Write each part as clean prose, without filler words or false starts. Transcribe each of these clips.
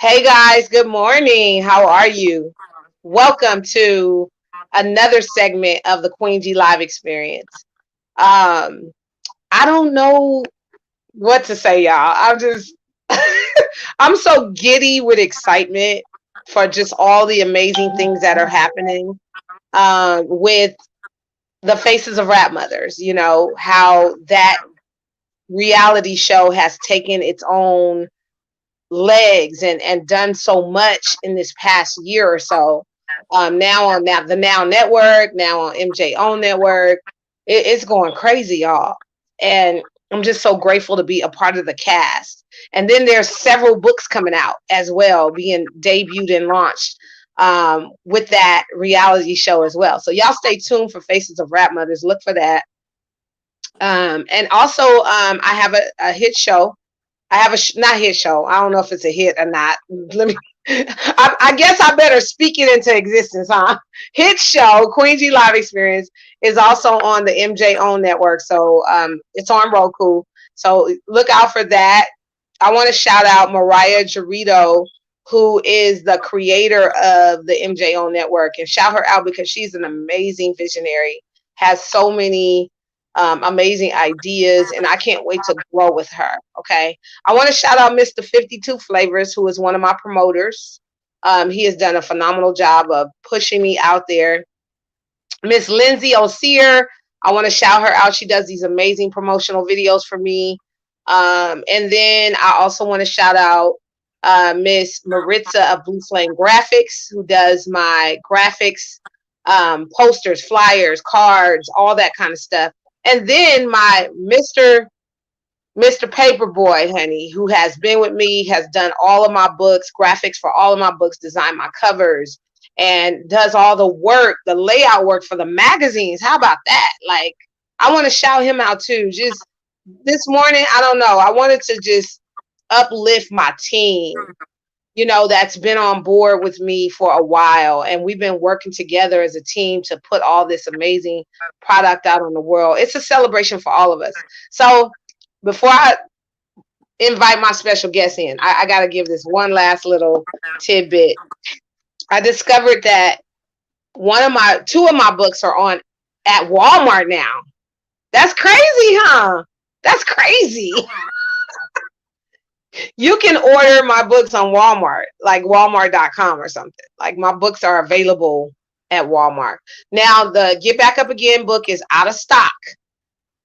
Hey guys, good morning. How are you? Welcome to another segment of the Queen G Live experience. Um, I don't know what to say, y'all. I'm just I'm so giddy with excitement for just all the amazing things that are happening with the Faces of Rap Mothers, how that reality show has taken its own legs and done so much in this past year or so. Now on the Now Network, now on MJ Own Network, it's going crazy, y'all. And I'm just so grateful to be a part of the cast. And then there's several books coming out as well, being debuted and launched with that reality show as well. So y'all stay tuned for Faces of Rap Mothers. Look for that. And also, I have a hit show. I have not hit show. I don't know if it's a hit or not. Let me. I guess I better speak it into existence, huh? Hit show Queen G Live Experience is also on the MJ Own Network, so it's on Roku. So look out for that. I want to shout out Mariah Jarito, who is the creator of the MJ Own Network, and shout her out because she's an amazing visionary. Has so many amazing ideas, and I can't wait to grow with her. Okay. I want to shout out Mr. 52 Flavors, who is one of my promoters. He has done a phenomenal job of pushing me out there. Miss Lindsay Osier, I want to shout her out. She does these amazing promotional videos for me. And then I also want to shout out Miss Maritza of Blue Flame Graphics, who does my graphics, posters, flyers, cards, all that kind of stuff. And then my Mr. Paperboy, honey, who has been with me, has done all of my books, graphics for all of my books, designed my covers, and does all the work, the layout work for the magazines. How about that? Like, I want to shout him out too. Just this morning, I don't know. I wanted to just uplift my team, that's been on board with me for a while. And we've been working together as a team to put all this amazing product out on the world. It's a celebration for all of us. So before I invite my special guest in, I got to give this one last little tidbit. I discovered that two of my books are on at Walmart now. That's crazy, huh? That's crazy. You can order my books on Walmart, like walmart.com or something. Like, my books are available at Walmart. Now, the Get Back Up Again book is out of stock.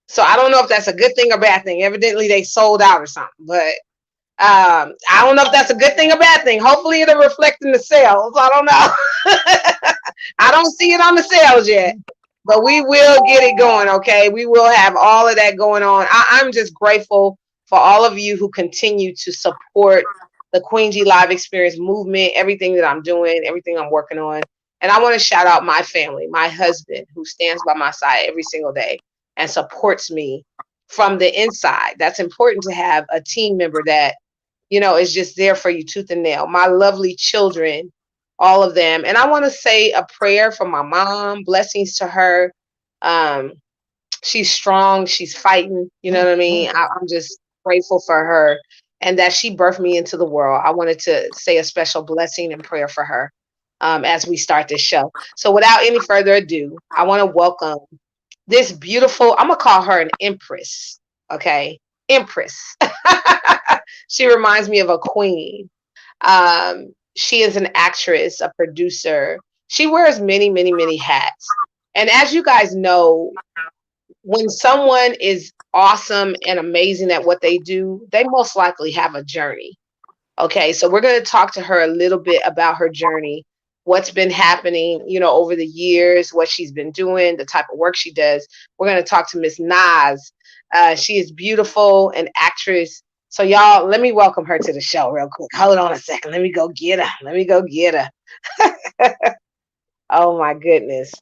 So I don't know if that's a good thing or bad thing. Evidently, they sold out or something. But I don't know if that's a good thing or bad thing. Hopefully, it'll reflect in the sales. I don't know. I don't see it on the sales yet. But we will get it going, okay? We will have all of that going on. I'm just grateful for all of you who continue to support the Queen G Live Experience movement, everything that I'm doing, everything I'm working on. And I want to shout out my family, my husband, who stands by my side every single day and supports me from the inside. That's important to have a team member that, is just there for you tooth and nail. My lovely children, all of them. And I want to say a prayer for my mom, blessings to her. She's strong, she's fighting, you know what I mean? I'm just grateful for her and that she birthed me into the world. I wanted to say a special blessing and prayer for her as we start this show. So without any further ado, I want to welcome this beautiful, I'm going to call her an empress, okay? Empress. She reminds me of a queen. She is an actress, a producer. She wears many, many, many hats. And as you guys know, when someone is awesome and amazing at what they do, they most likely have a journey. Okay, so we're going to talk to her a little bit about her journey, what's been happening, over the years, what she's been doing, the type of work she does. We're going to talk to Miss Naz. She is beautiful, an actress. So y'all, let me welcome her to the show real quick. Hold on a second. Let me go get her. Oh my goodness.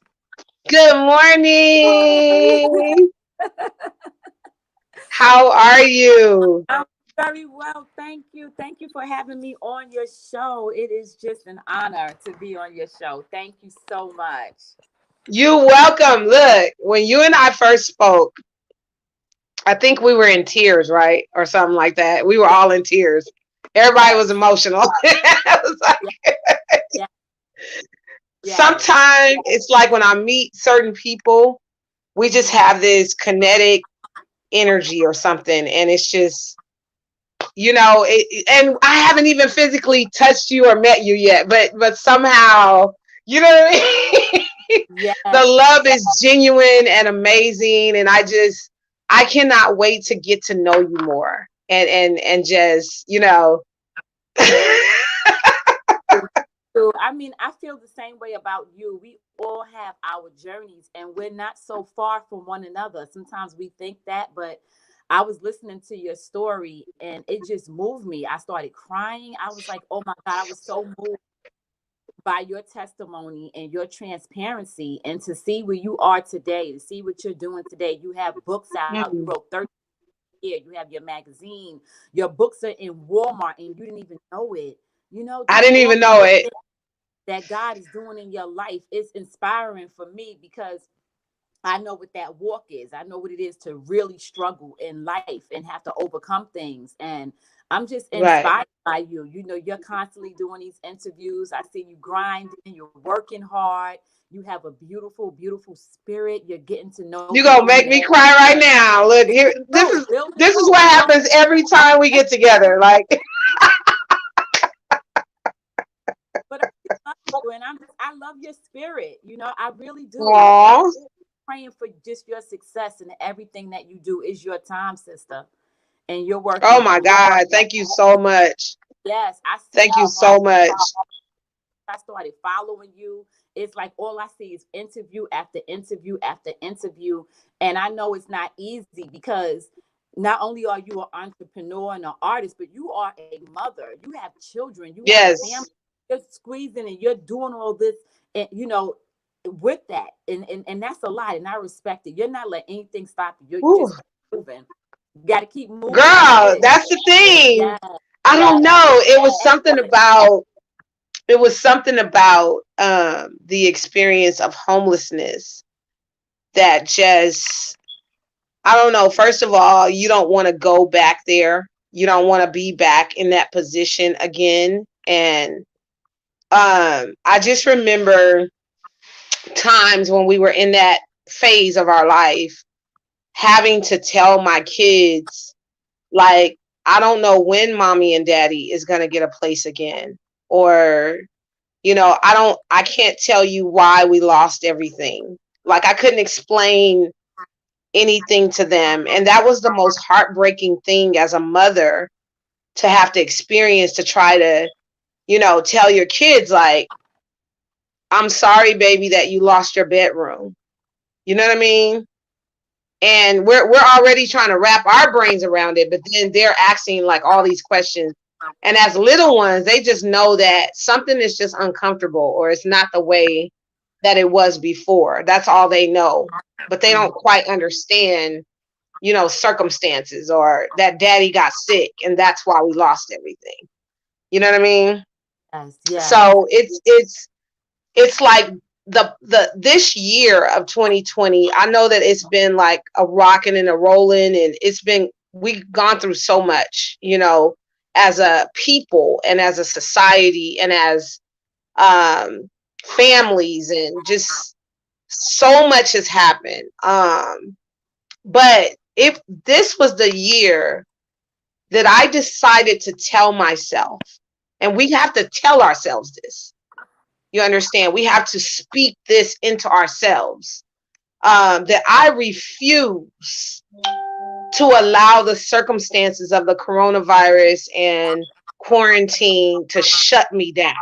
Good morning. How are you? I'm very well, thank you. Thank you for having me on your show. It is just an honor to be on your show. Thank you so much. You welcome. Look, when you and I first spoke, I think we were in tears, right? Or something like that. We were all in tears. Everybody was Yes. emotional. I was like, Yes. Yes. Yes. sometimes it's like when I meet certain people, we just Mhm. have this kinetic energy or something, and it's just, and I haven't even physically touched you or met you yet, but somehow, you know what I mean? The Yes. love is genuine and amazing, and I cannot wait to get to know you more, and just, So, I mean, I feel the same way about you. We all have our journeys and we're not so far from one another. Sometimes we think that, but I was listening to your story and it just moved me. I started crying. I was like, oh my God, I was so moved by your testimony and your transparency, and to see where you are today, to see what you're doing today. You have books out, you wrote 30 years, you have your magazine, your books are in Walmart and you didn't even know it. I Just didn't all even the know good it. things that God is doing in your life is inspiring for me, because I know what that walk is. I know what it is to really struggle in life and have to overcome things. And I'm just Right. inspired by you. You're constantly doing these interviews. I see you grinding, you're working hard. You have a beautiful, beautiful spirit. You're getting to know You people gonna in make the me cry right now. Look here. This truth. is Build the this is truth. what happens every time we get together. Like, But I just love you, and I love your spirit. I really do. And aw. praying for just your success, and everything that you do is your time, sister. And you're Oh working my hard. God. Thank you so much. Yes, I see Thank you your hard. so much. I started following you. It's like all I see is interview after interview after interview. And I know it's not easy, because not only are you an entrepreneur and an artist, but you are a mother. You have children, you have a family. Yes. You're squeezing and you're doing all this, and with that. And that's a lot. And I respect it. You're not letting anything stop you. You Whew. just keep moving. You got to keep moving. I get Girl, it. that's the thing. Yes, I don't yes. know. Excellent. It was something about the experience of homelessness that just, I don't know. First of all, you don't want to go back there. You don't want to be back in that position again. And I just remember times when we were in that phase of our life, having to tell my kids, like, I don't know when mommy and daddy is going to get a place again. Or, I can't tell you why we lost everything. Like, I couldn't explain anything to them. And that was the most heartbreaking thing as a mother to have to experience, to try to, tell your kids, like, I'm sorry, baby, that you lost your bedroom. You know what I mean? And we're already trying to wrap our brains around it, but then they're asking like all these questions. And as little ones, they just know that something is just uncomfortable, or it's not the way that it was before. That's all they know. But they don't quite understand, circumstances, or that daddy got sick and that's why we lost everything. You know what I mean? Yes, yes. So it's like the this year of 2020, I know that it's been like a rocking and a rolling, and we've gone through so much, as a people and as a society and as um families, and just so much has happened. But if this was the year that I decided to tell myself, and we have to tell ourselves this, you understand? We have to speak this into ourselves, that I refuse to allow the circumstances of the coronavirus and quarantine to shut me down.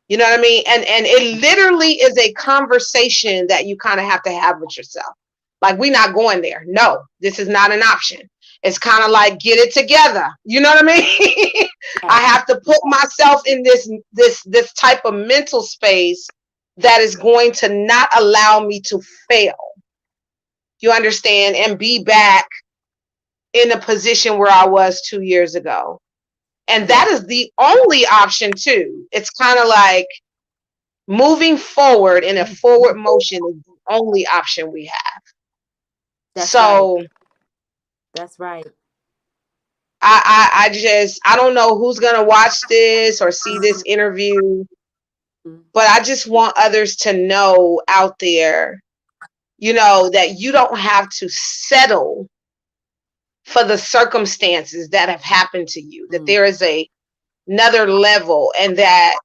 You know what I mean? And it literally is a conversation that you kind of have to have with yourself. Like, we're not going there. No, this is not an option. It's kind of like, get it together. You know what I mean? I Yes. have to put myself in this type of mental space that is going to not allow me to fail. You understand? And be back in the position where I was 2 years ago. And that Yes. is the only option too. It's kind of like, moving forward in a forward motion is the only option we have. That's right. So That's right. I don't know who's gonna watch this or see this interview, but I just want others to know out there, that you don't have to settle for the circumstances that have happened to you, that there is another level, and that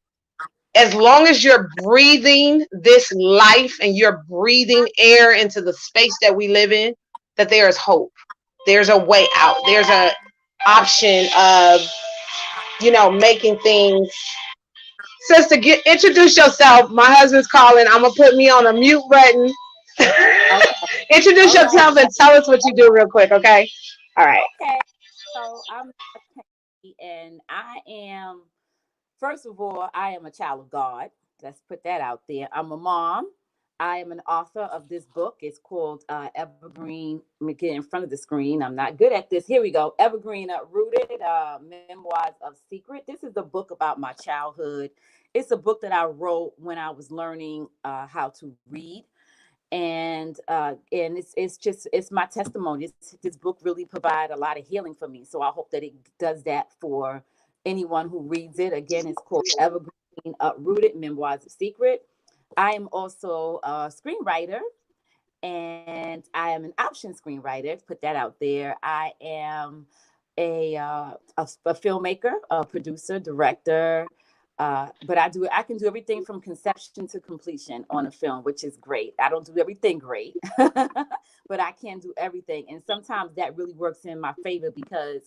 as long as you're breathing this life and you're breathing air into the space that we live in, that there is hope. There's a way out. There's a option of, making things. Sister, introduce yourself. My husband's calling. I'm gonna put me on a mute button. Okay. Introduce All yourself right. and tell us what you do real quick, okay? All right. Okay. So I'm Kennedy, and I am, first of all, I am a child of God. Let's put that out there. I'm a mom. I am an author of this book. It's called Evergreen. Let me get in front of the screen. I'm not good at this. Here we go. Evergreen Rooted, Memoirs of Secret. This is the book about my childhood. It's a book that I wrote when I was learning how to read, and it's my testimony. This book really provided a lot of healing for me, so I hope that it does that for anyone who reads it. Again, it's called Evergreen Uprooted: Memoirs of Secret. I am also a screenwriter, and I am an option screenwriter. Put that out there. I am a filmmaker, a producer, director. But I can do everything from conception to completion on a film, which is great. I don't do everything great, but I can do everything. And sometimes that really works in my favor because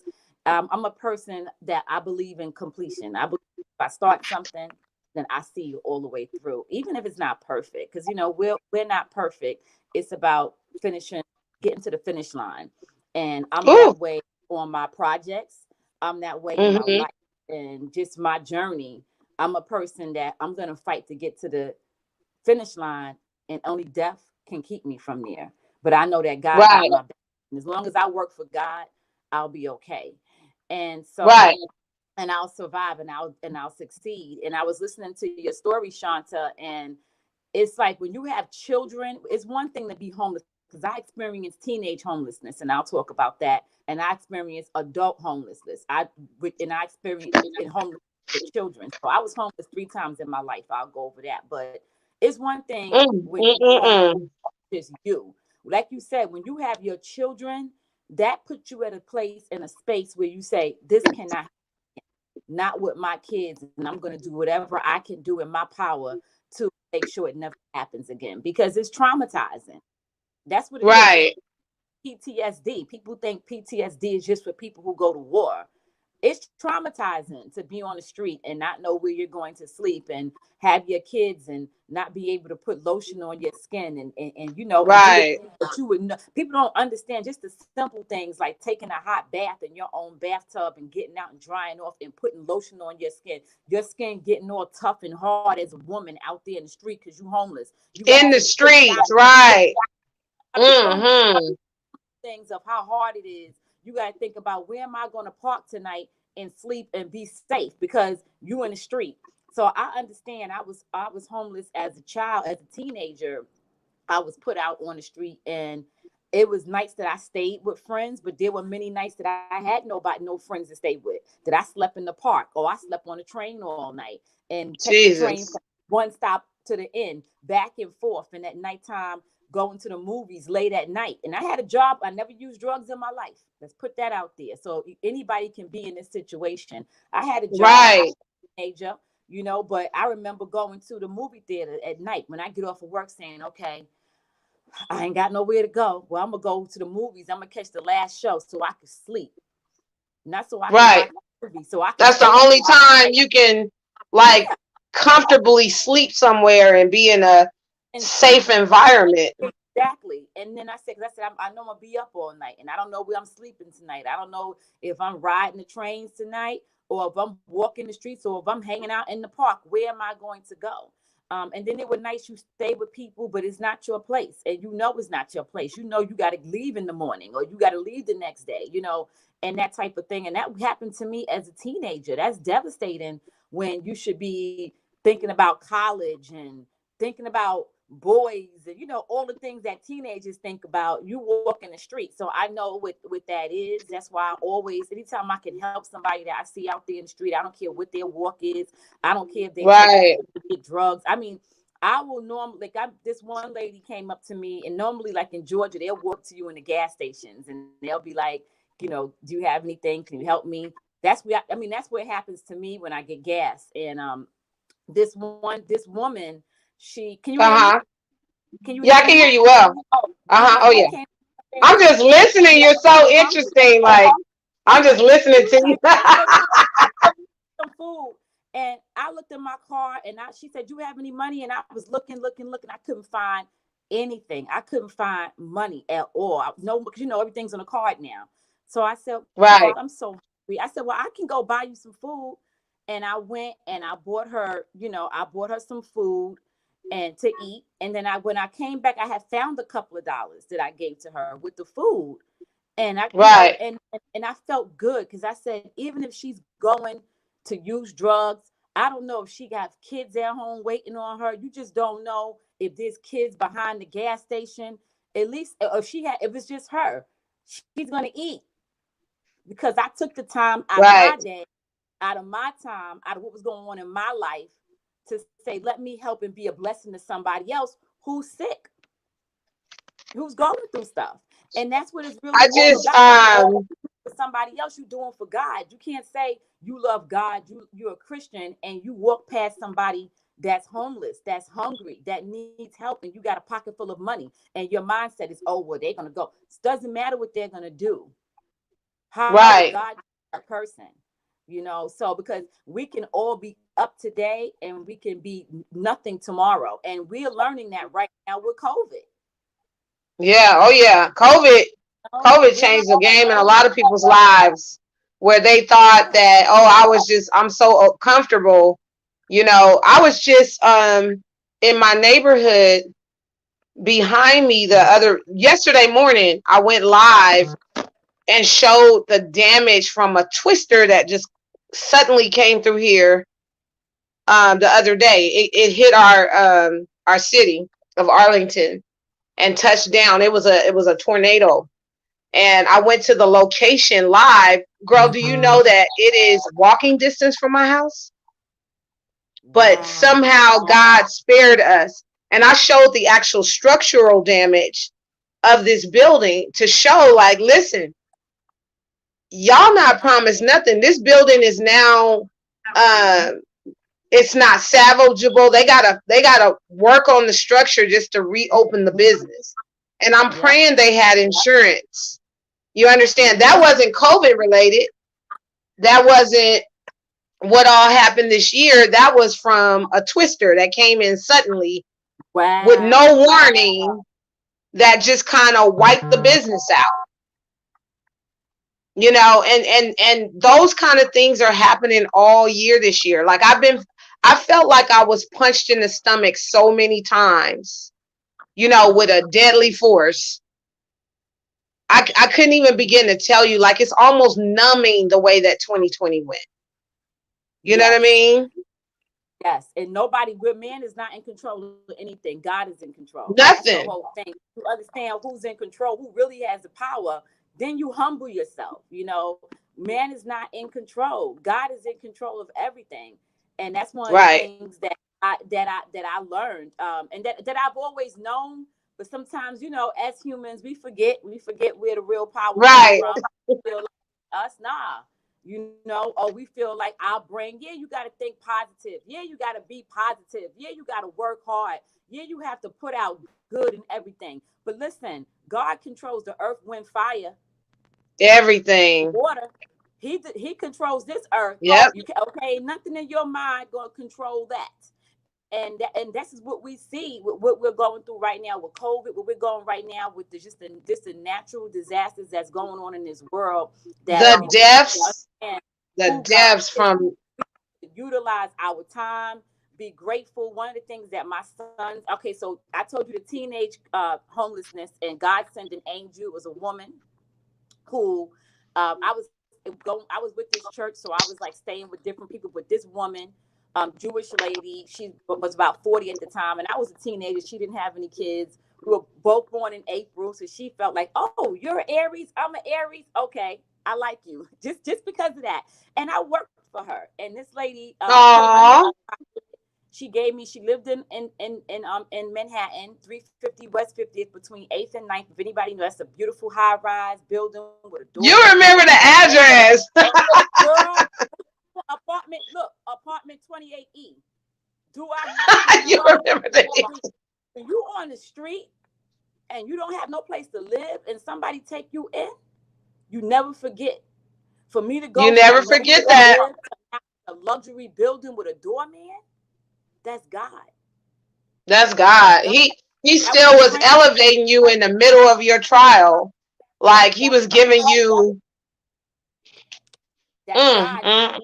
I'm a person that I believe in completion. I believe if I start something, then I see you all the way through, even if it's not perfect. Because we're not perfect. It's about finishing, getting to the finish line. And I'm Ooh. that way on my projects. I'm that way in my Mm-hmm. life and just my journey. I'm a person that I'm going to fight to get to the finish line, and only death can keep me from there. But I know that God got Right. my back. And as long as I work for God, I'll be okay. And Right. so, and I'll survive, and I'll succeed. And I was listening to your story, Shanta, and it's like when you have children, it's one thing to be homeless because I experienced teenage homelessness, and I'll talk about that. And I experienced adult homelessness. I experienced in homeless with children. So I was homeless 3 times in my life. I'll go over that. But it's one thing when you're homeless, Mm-mm-mm. just you. Like you said, when you have your children, that puts you at a place in a space where you say, this cannot, not with my kids, and I'm going to do whatever I can do in my power to make sure it never happens again because it's traumatizing. That's what it is. It's Right. PTSD. People think PTSD is just for people who go to war. It's traumatizing to be on the street and not know where you're going to sleep and have your kids and not be able to put lotion on your skin and do the Right. things that you would know. People don't understand just the simple things like taking a hot bath in your own bathtub and getting out and drying off and putting lotion on your skin getting all tough and hard as a woman out there in the street because you're homeless. You got to In the take a shower. streets. Right. People don't Mm-hmm. things of how hard it is. You got to think about where am I going to park tonight and sleep and be safe because you in the street. So I understand. I was homeless as a child, as a teenager. I was put out on the street, and it was nights that I stayed with friends, but there were many nights that I had no friends to stay with. That I slept in the park or I slept on the train all night and take the train Jesus. from one stop to the end, back and forth. And at nighttime, going to the movies late at night. And I had a job. I never used drugs in my life. Let's put that out there. So anybody can be in this situation. I had a job. I Right. was a teenager, but I remember going to the movie theater at night when I get off of work saying, okay, I ain't got nowhere to go. Well, I'm gonna go to the movies. I'm gonna catch the last show so I can sleep, not so I can Right. watch the movie, so I can That's the stay up only time you can like yeah, comfortably sleep somewhere and be in a and sleep safe environment. exactly. And then I said, because I said I know I'm gonna be up all night, and I don't know where I'm sleeping tonight. I don't know if I'm riding the trains tonight, or if I'm walking the streets, or if I'm hanging out in the park. Where am I going to go? And then it was nice you stay with people, but it's not your place. And it's not your place. You got to leave in the morning or you got to leave the next day, and that type of thing. And that happened to me as a teenager. That's devastating when you should be thinking about college and thinking about boys and all the things that teenagers think about. You walk in the street, so I know what that is. That's why I always, anytime I can help somebody that I see out there in the street, I don't care what their walk is, I don't care if they Right. get drugs. I mean, I will normally, this one lady came up to me, and normally, like in Georgia, they'll walk to you in the gas stations and they'll be like, do you have anything, can you help me? That's where that's what happens to me when I get gas. And this woman, can you hear me? Uh-huh. Can you Yeah, hear I can me? hear you well. Oh, Uh-huh. Oh she yeah. came I'm just listening. You're so interesting. Like, I'm just listening to you. some food. And I looked in my car and she said, "You have any money?" And I was looking. I couldn't find anything. I couldn't find money at all. No, because everything's on a card now. So I said, Right. "I'm so hungry." I said, "Well, I can go buy you some food." And I went and I bought her, some food and to eat. And then when I came back, I had found a couple of dollars that I gave to her with the food. And I, Right. and I felt good because I said, even if she's going to use drugs, I don't know if she got kids at home waiting on her. You just don't know if there's kids behind the gas station. At least if it's just her, she's gonna eat, because I took the time out of Right. my day, out of my time, out of what was going on in my life, to say, let me help and be a blessing to somebody else who's sick, who's going through stuff. And that's what it's really I all just about. For somebody else, you're doing for God. You can't say you love God, you're a Christian, and you walk past somebody that's homeless, that's hungry, that needs help, and you got a pocket full of money, and your mindset is, oh, well, they're gonna go. It doesn't matter what they're gonna do. How will right. God use that person? So because we can all be up today and we can be nothing tomorrow. And we're learning that right now with COVID. Yeah. Oh yeah. COVID We're changed the game in a learning. lot of people's lives where they thought that, oh, I'm so comfortable. I was just in my neighborhood behind me yesterday morning. I went live and showed the damage from a twister that just suddenly came through here the other day. It hit our city of Arlington and touched down. It was a tornado. And I went to the location live. Girl, do you know that it is walking distance from my house? But Wow. somehow God spared us. And I showed the actual structural damage of this building to show, like, listen, y'all not promised nothing. This building is now it's not salvageable. They gotta work on the structure just to reopen the business. And I'm Yep. praying they had insurance. You understand? That wasn't COVID related. That wasn't what all happened this year. That was from a twister that came in suddenly with no Wow. warning, that just kind of wiped the business out. And those kind of things are happening all year this year. Like, I felt like I was punched in the stomach so many times, with a deadly force. I couldn't even begin to tell you. Like, it's almost numbing the way that 2020 went. You know what I Yes. mean? Yes. And man is not in control of anything. God is in control. That's the Nothing. whole thing. You understand who's in control, who really has the power, then you humble yourself. Man is not in control. God is in control of everything. And that's one of the Right. things that I learned. And that I've always known. But sometimes, as humans, we forget where the real power comes Right. from. We feel like us, nah. Or we feel like our brain, yeah, you got to think positive. Yeah, you got to be positive. Yeah, you got to work hard. Yeah, you have to put out good and everything. But listen, God controls the earth, wind, fire, Everything. water. He controls this earth. Yep. Okay, nothing in your mind gonna control that. And this is what we see, what we're going through right now with COVID, what we're going right now with the natural disasters that's going on in this world, that The we just have to deaths. understand The who God deaths is, from. utilize our time, be grateful. One of the things that my sons, okay, so I told you the teenage homelessness, and God sent an angel. It was a woman who I was with this church, so I was like staying with different people, but this woman Jewish lady. She was about 40 at the time, and I was a teenager. She didn't have any kids. We were both born in April, so she felt like, oh, you're an Aries, I'm an Aries. Okay, I like you just because of that. And I worked for her. And this lady, she gave me. She lived in Manhattan, 350 West 50th, between 8th and 9th. If anybody knows, that's a beautiful high rise building with a door. You remember the address? Girl, apartment 28E. Do I? You remember that? When you on the street and you don't have no place to live, and somebody take you in, you never forget. For me to go, you never forget that. A luxury building with a doorman. That's God. That's God. He still was elevating you in the middle of your trial, like he was giving you. And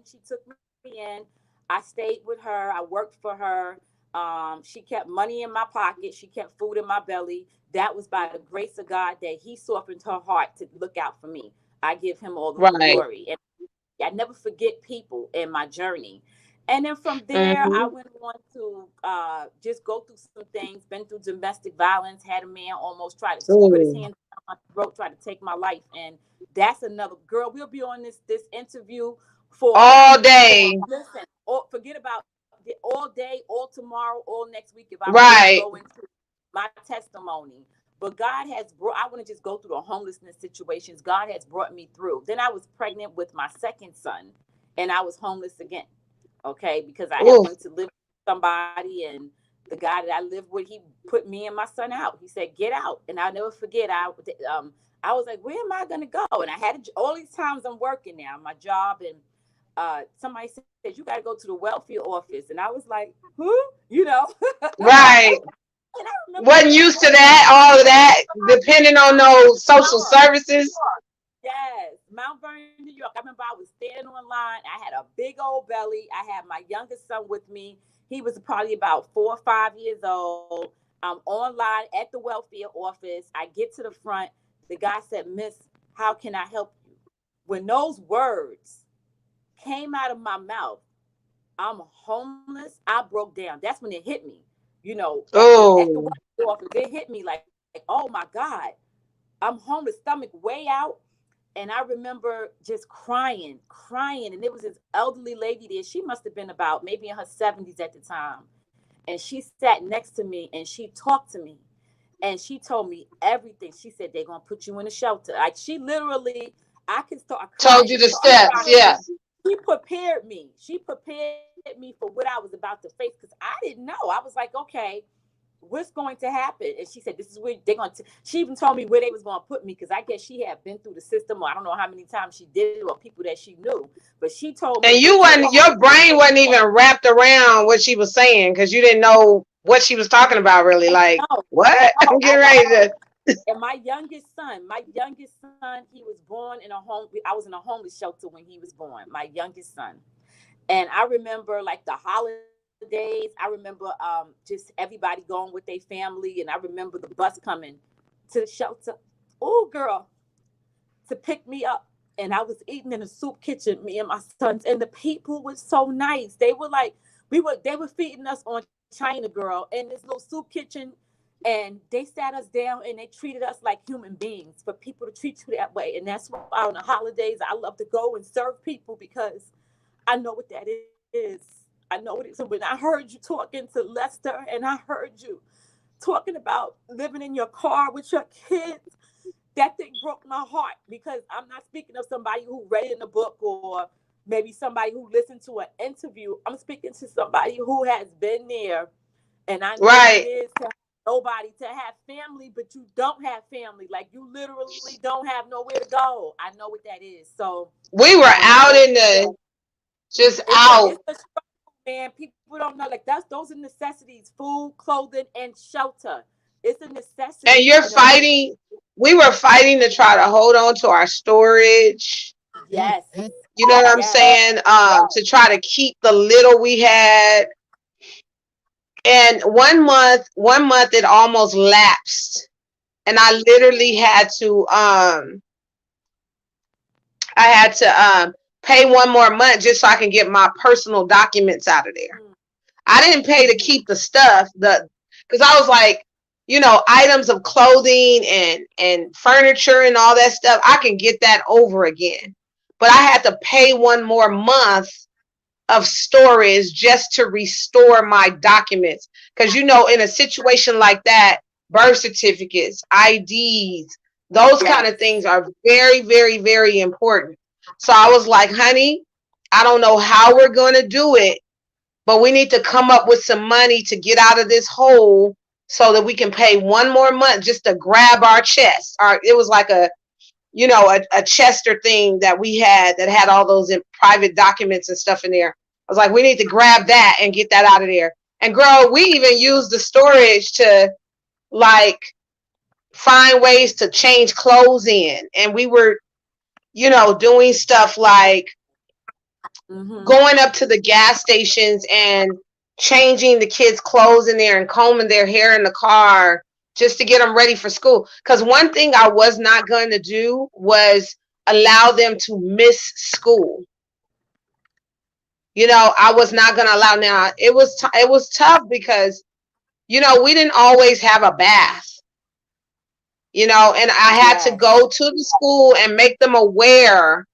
she took me in. I stayed with her. I worked for her. She kept money in my pocket. She kept food in my belly. That was by the grace of God that he softened her heart to look out for me. I give him all the glory. And I never forget people in my journey. And then from there, I went on to just go through some things, been through domestic violence, had a man almost try to put his hands on my throat, try to take my life. And that's another, girl, we'll be on this interview for all day. Listen, forget about all day, all tomorrow, all next week if I really go into my testimony. But God has brought, I want to just go through the homelessness situations. God has brought me through. Then I was pregnant with my second son, and I was homeless again. Okay, because I went to live with somebody, and the guy that I lived with, he put me and my son out. He said, "Get out." And I'll never forget. I was like, "Where am I gonna go?" And I had all these times I'm working now, my job, and somebody said, "You got to go to the welfare office," and I was like, "Who?" You know, right? Wasn't used to that, all of that, depending on those social services. Yes, Mount Vernon, New York. I remember I was standing online. I had a big old belly. I had my youngest son with me. He was probably about 4 or 5 years old. I'm online at the welfare office. I get to the front. The guy said, "Miss, how can I help you?" When those words came out of my mouth, "I'm homeless," I broke down. That's when it hit me. You know, at the welfare office, it hit me like, oh my God, I'm homeless, stomach way out. And I remember just crying. And there was this elderly lady there. She must have been about maybe in her 70s at the time. And she sat next to me and she talked to me. And she told me everything. She said, "They're going to put you in a shelter." Like, she literally, I can start crying. Told you the steps, yeah. She prepared me. She prepared me for what I was about to face, because I didn't know. I was like, okay, what's going to happen? And she said, "This is where they're going to," she even told me where they was going to put me, because I guess she had been through the system, or I don't know how many times she did it, or people that she knew, but she told me. And your brain wasn't even wrapped around what she was saying, because you didn't know what she was talking about, really. Like, what? I'm getting ready to. And my youngest son, he was born in a home. I was in a homeless shelter when he was born, my youngest son. And I remember, like, the holidays, I remember just everybody going with their family. And I remember the bus coming to the shelter, oh girl, to pick me up. And I was eating in a soup kitchen, me and my sons, and the people were so nice. They were like, they were feeding us on China, girl, in this little soup kitchen. And they sat us down and they treated us like human beings. For people to treat you that way. And that's why on the holidays, I love to go and serve people, because I know what that is. I know it is. So when I heard you talking to Lester, and I heard you talking about living in your car with your kids, that thing broke my heart, because I'm not speaking of somebody who read in a book, or maybe somebody who listened to an interview. I'm speaking to somebody who has been there. And I know what it is to have nobody, to have family, but you don't have family. Like, you literally don't have nowhere to go. I know what that is. So we were out in the, just out. It's a struggle, man. People don't know. Like, those are necessities: food, clothing, and shelter. It's a necessity. And you're fighting. We were fighting to try to hold on to our storage. Yes. You know what I'm saying? To try to keep the little we had. And 1 month it almost lapsed. And I literally had to pay one more month just so I can get my personal documents out of there. I didn't pay to keep the stuff, because I was like, items of clothing and furniture and all that stuff, I can get that over again. But I had to pay one more month of storage just to restore my documents. Because, in a situation like that, birth certificates, IDs, those kind of things are very, very, very important. So I was like, honey, I don't know how we're going to do it, but we need to come up with some money to get out of this hole so that we can pay one more month just to grab our chest. It was like a Chester thing that we had that had all those private documents and stuff in there. I was like, we need to grab that and get that out of there. And girl, we even used the storage to like find ways to change clothes in. And we were, doing stuff like going up to the gas stations and changing the kids' clothes in there and combing their hair in the car just to get them ready for school. Because one thing I was not going to do was allow them to miss school. I was not going to allow. Now, it was tough because, we didn't always have a bath, and I had to go to the school and make them aware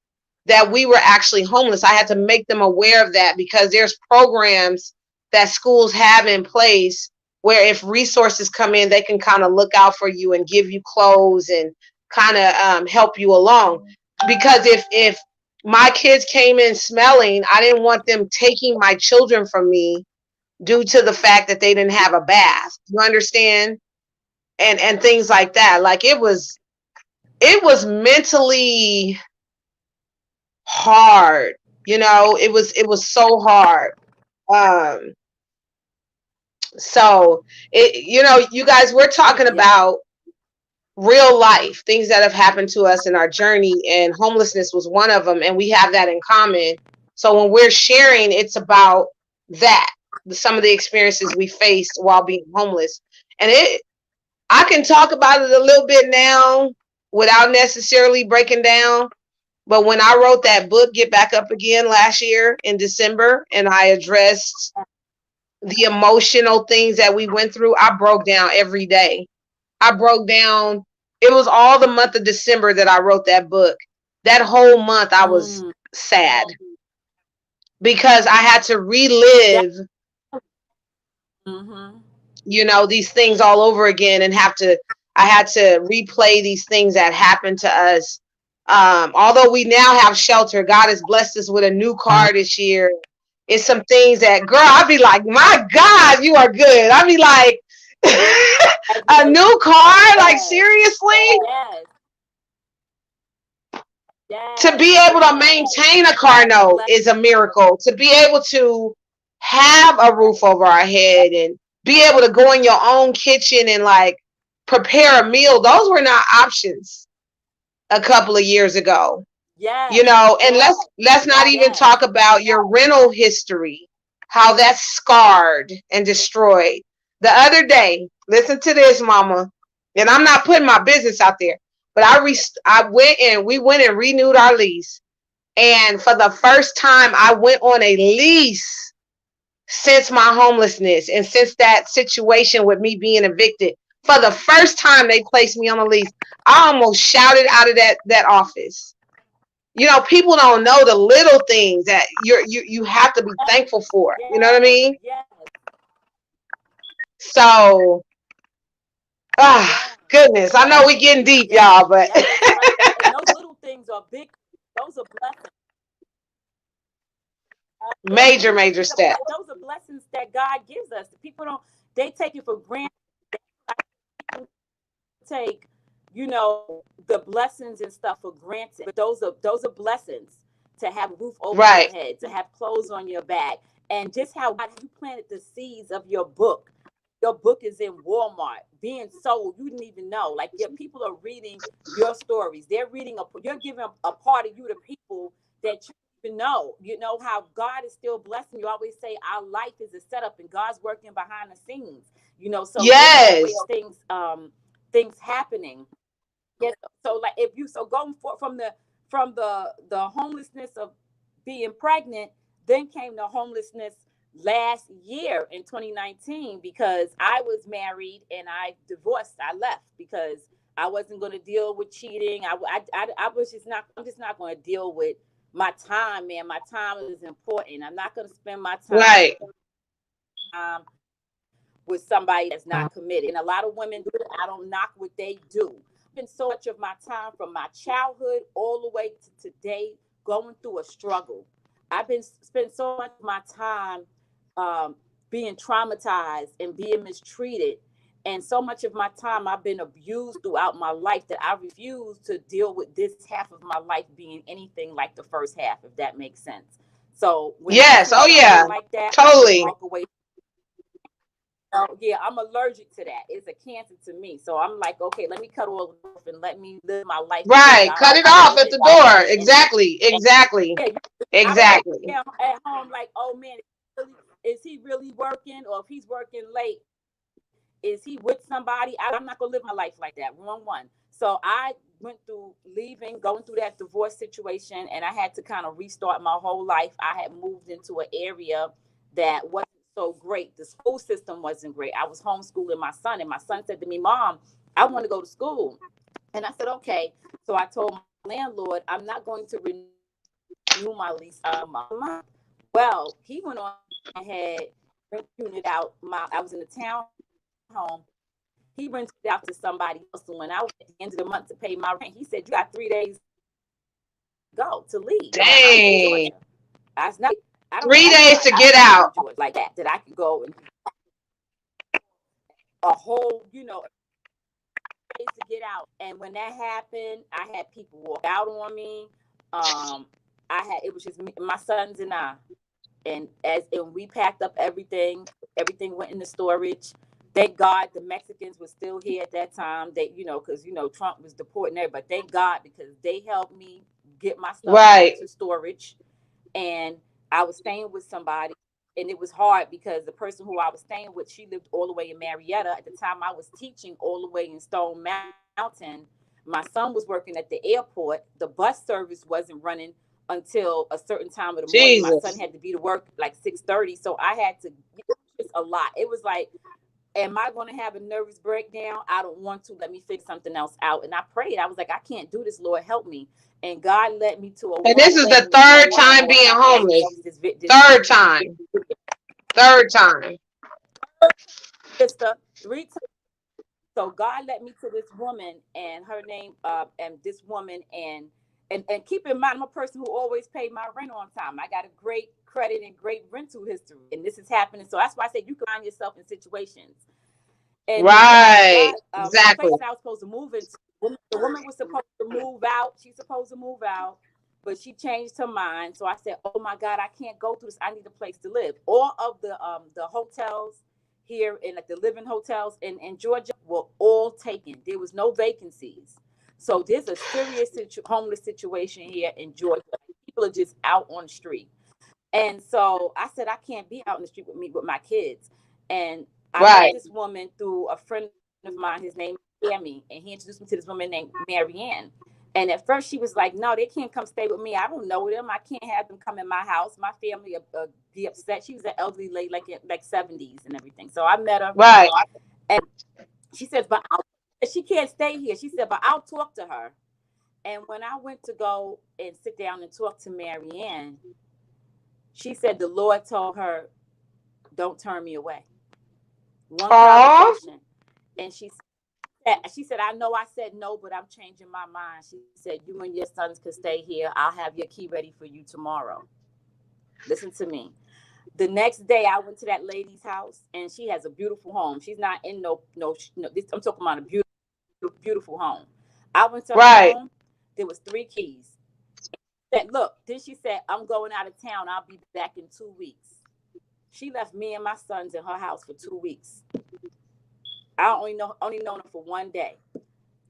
that we were actually homeless. I had to make them aware of that because there's programs that schools have in place where if resources come in, they can kind of look out for you and give you clothes and kind of help you along. Because if my kids came in smelling, I didn't want them taking my children from me due to the fact that they didn't have a bath. You understand? And things like that. Like it was mentally hard. It was so hard. So you guys, we're talking about real life things that have happened to us in our journey, and homelessness was one of them, and we have that in common. So when we're sharing, it's about that, some of the experiences we faced while being homeless. And I can talk about it a little bit now without necessarily breaking down. But when I wrote that book, Get Back Up Again, last year in December, and I addressed the emotional things that we went through, I broke down every day. I broke down. It was all the month of December that I wrote that book. That whole month I was sad because I had to relive, these things all over again, and I had to replay these things that happened to us. Although we now have shelter, God has blessed us with a new car this year. It's some things that, girl, I'd be like, my God, you are good. I'd be like, a new car? Like, seriously? To be able to maintain a car note is a miracle. To be able to have a roof over our head and be able to go in your own kitchen and like prepare a meal, those were not options a couple of years ago. And let's not even talk about your rental history, how that's scarred and destroyed. The other day, listen to this, mama, and I'm not putting my business out there, but we went and renewed our lease. And for the first time, I went on a lease since my homelessness and since that situation with me being evicted. For the first time, they placed me on a lease. I almost shouted out of that office. People don't know the little things that you have to be thankful for. You know what I mean? So, goodness, I know we're getting deep, y'all, but those little things are big. Those are blessings. Major steps. Those are blessings that God gives us. People they take it for granted. Take, the blessings and stuff for granted. But those are blessings, to have a roof over your head, to have clothes on your back, and just how God, you planted the seeds of your book. Your book is in Walmart being sold. You didn't even know. Like, people are reading your stories. They're reading you're giving a part of you to people that you even know. You know how God is still blessing you. I always say our life is a setup and God's working behind the scenes. So yes, things happening. Yes. So like going from the homelessness of being pregnant, then came the homelessness last year in 2019 because I was married and I divorced. I left because I wasn't going to deal with cheating. I was just not, I'm just not going to deal with my time, man. My time is important. I'm not going to spend my time Right. with somebody that's not committed. And a lot of women do it. I don't knock what they do. Spend so much of my time from my childhood all the way to today going through a struggle. I've been spent so much of my time being traumatized and being mistreated. And so much of my time I've been abused throughout my life that I refuse to deal with this half of my life being anything like the first half, if that makes sense. So when I Yes. see Oh yeah. something like that, I just Totally. walk away. Yeah, I'm allergic to that. It's a cancer to me. So I'm like, okay, let me cut all off and let me live my life the way Right. Cut it I off live at it the right door. here. Exactly. Exactly. Yeah, I don't want to Exactly. be at home like, oh man, is he really working? Or if he's working late, is he with somebody? I'm not gonna live my life like that. Wrong one. So I went through going through that divorce situation, and I had to kind of restart my whole life. I had moved into an area that wasn't so great. The school system wasn't great. I was homeschooling my son, and my son said to me, "Mom, I want to go to school." And I said, "Okay." So I told my landlord, "I'm not going to renew my lease my month." Well, he went on ahead, rented out I was in a townhome. He rented it out to somebody else. And when I was at the end of the month to pay my rent, he said, "You got 3 days to leave your house in Dang. Georgia." I was not, I don't know 3 days anybody to get in out. Georgia like that I could go and a whole, days to get out. And when that happened, I had people walk out on me. It was just me, my sons and I. And we packed up everything went into storage. Thank God the Mexicans were still here at that time. They, because Trump was deporting everybody. Thank God because they helped me get my stuff Right. into storage. And I was staying with somebody, and it was hard because the person who I was staying with, she lived all the way in Marietta. At the time, I was teaching all the way in Stone Mountain. My son was working at the airport. The bus service wasn't running until a certain time of the morning. My son Jesus. had to be to work like 6:30, so I had to. It was a lot. It was like, am I going to have a nervous breakdown? I don't want to. Let me figure something else out. And I prayed. I was like, I can't do this. Lord, help me. And God led me to a And woman this is laying the in the third corner time store. being Like homeless. this Third time. Third time. sister 3 times. So God led me to this woman, and her name, and this woman, and keep in mind, I'm a person who always paid my rent on time. I got a great credit and great rental history, and this is happening. So that's why I say you can find yourself in situations. And the woman Right. got the Exactly. place that I was supposed to move into. The woman was supposed to move out. She's supposed to move out, but she changed her mind. So I said, "Oh my God, I can't go through this. I need a place to live." All of the hotels here in like the living hotels in Georgia were all taken. There was no vacancies. So there's a serious homeless situation here in Georgia. People are just out on the street. And so I said, I can't be out in the street with my kids. And I met Right. this woman through a friend of mine. His name is Sammy, and he introduced me to this woman named Marianne. And at first she was like, "No, they can't come stay with me. I don't know them. I can't have them come in my house. My family be upset." She was an elderly lady, like 70s and everything. So I met her, Right. and she says, she can't stay here. She said, "But I'll talk to her." And when I went to go and sit down and talk to Marianne, she said the Lord told her, "Don't turn me away." One Aw. conversation. And she said, "I know I said no, but I'm changing my mind." She said, "You and your sons can stay here. I'll have your key ready for you tomorrow." Listen to me. The next day I went to that lady's house, and she has a beautiful home. She's not in I'm talking about a beautiful home. I went to her Right. home. There was 3 keys. Said, "Look," then she said, "I'm going out of town. I'll be back in 2 weeks." She left me and my sons in her house for 2 weeks. I only known her for one day.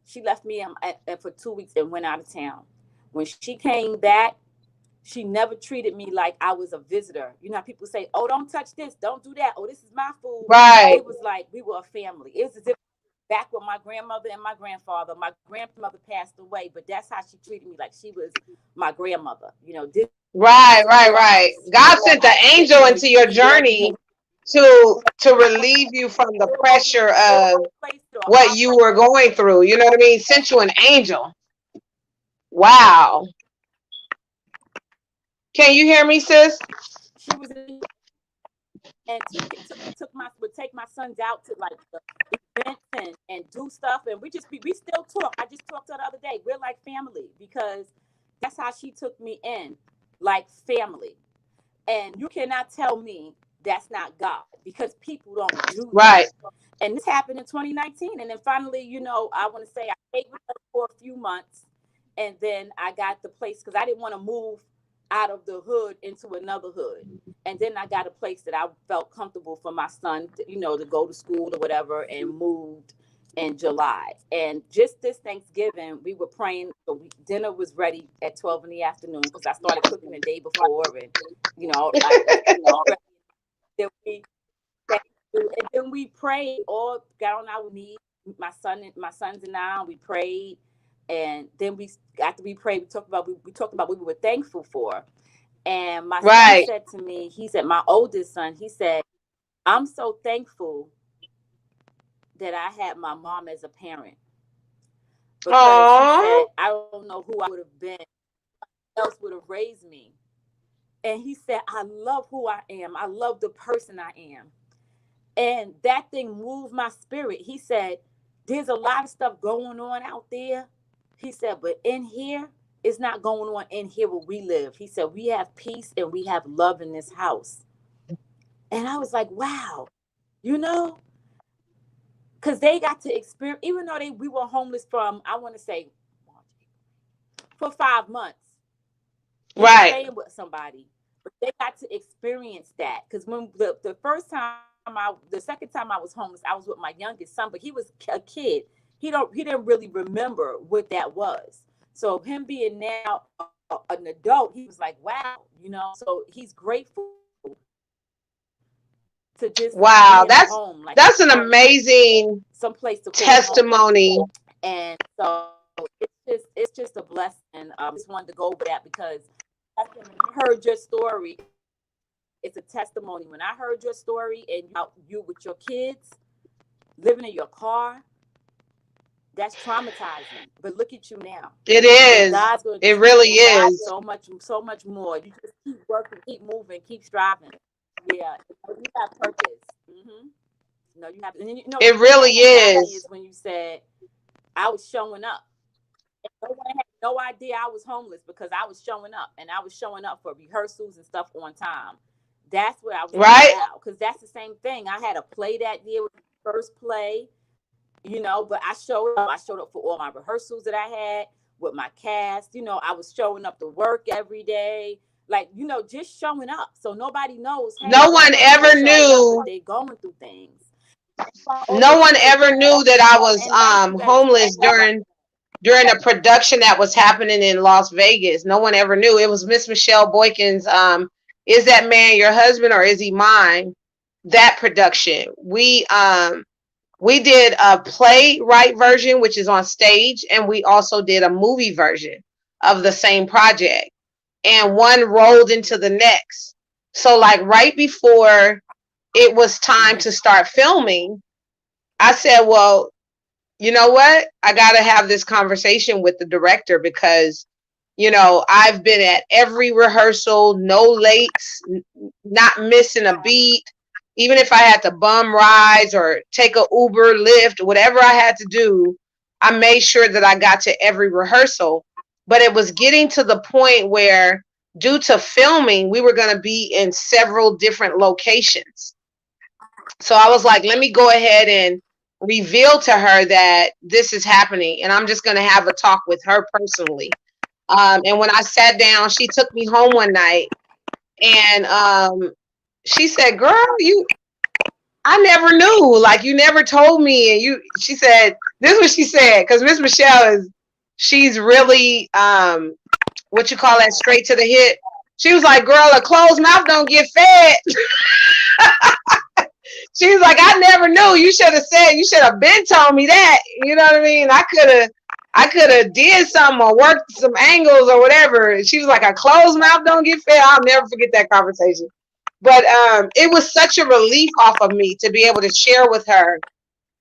She left me for 2 weeks and went out of town. When she came back, she never treated me like I was a visitor. You know how people say, "Oh, don't touch this, don't do that. Oh, this is my food." Right. It was like we were a family. It was as if back with my grandmother and my grandfather. My grandmother passed away, but that's how she treated me, like she was my grandmother. You know, this Right, is right, your right. house. God sent the angel into your You build me journey to relieve you from the pressure of what you were going through. You know what I mean? Sent you an angel. Wow. Can you hear me, sis? She was and would take my sons out to like the events and do stuff, and we still talk. I just talked to her the other day. We're like family because that's how she took me in, like family. And you cannot tell me that's not God, because people don't do Right. that. And this happened in 2019. And then finally, you know, I want to say I stayed with her for a few months, and then I got the place because I didn't want to move out of the hood into another hood. And then I got a place that I felt comfortable for my son, you know, to go to school or whatever, and moved in July. And just this Thanksgiving, we were praying. So dinner was ready at 12 in the afternoon because I started cooking the day before, and you know, then we and then we prayed. All got on our knees. My sons and I, we prayed, and then after we prayed, we talked about what we were thankful for. And my son said to me, he said, my oldest son, he said, I'm so thankful that I had my mom as a parent. Because he said, I don't know who I would have been, who else would have raised me. And he said, I love who I am. I love the person I am. And that thing moved my spirit. He said, there's a lot of stuff going on out there. He said, but in here, it's not going on in here where we live. He said, we have peace and we have love in this house. And I was like, wow, you know, because they got to experience, even though we were homeless from, I want to say, for 5 months. Right. Staying with somebody. But they got to experience that. Because when the second time I was homeless, I was with my youngest son, but he was a kid. He didn't really remember what that was. So him being now an adult, he was like, wow, you know, so he's grateful to just that's home. Like, that's an amazing someplace to testimony. And so it's just a blessing. I just wanted to go over that because I heard your story. It's a testimony. When I heard your story and you with your kids living in your car, that's traumatizing. But look at you now. It is. It really is. So much more. You just keep working, keep moving, keep striving. Yeah, you have purpose. Mm-hmm. No, you have. And you know, it really is. When you said I was showing up. No one had no idea I was homeless because I was showing up, and I was showing up for rehearsals and stuff on time. That's what I was right now, because that's the same thing. I had a play that year, with the first play, you know, but I showed up. I showed up for all my rehearsals that I had with my cast. You know, I was showing up to work every day, like, you know, just showing up. So nobody knows. Hey, no one ever knew they going through things. No one ever knew that I was homeless during a production that was happening in Las Vegas. No one ever knew. It was Miss Michelle Boykins. Is that man your husband or is he mine? That production. We did a playwright version, which is on stage, and we also did a movie version of the same project. And one rolled into the next. So like right before it was time to start filming, I said, well, you know what? I got to have this conversation with the director because, you know, I've been at every rehearsal, no lates, not missing a beat. Even if I had to bum rides or take a Uber, Lyft, whatever I had to do, I made sure that I got to every rehearsal. But it was getting to the point where, due to filming, we were going to be in several different locations. So I was like, let me go ahead and reveal to her that this is happening, and I'm just going to have a talk with her personally. And when I sat down, she took me home one night, and she said, girl, I never knew, like, you never told me. And she said, this is what she said, because Miss Michelle she's really, what you call that, straight to the hip. She was like, girl, a closed mouth don't get fed. She was like, I never knew. You should have said, you should have been told me that. You know what I mean? I could have did something or worked some angles or whatever. She was like, a closed mouth don't get fed. I'll never forget that conversation. But it was such a relief off of me to be able to share with her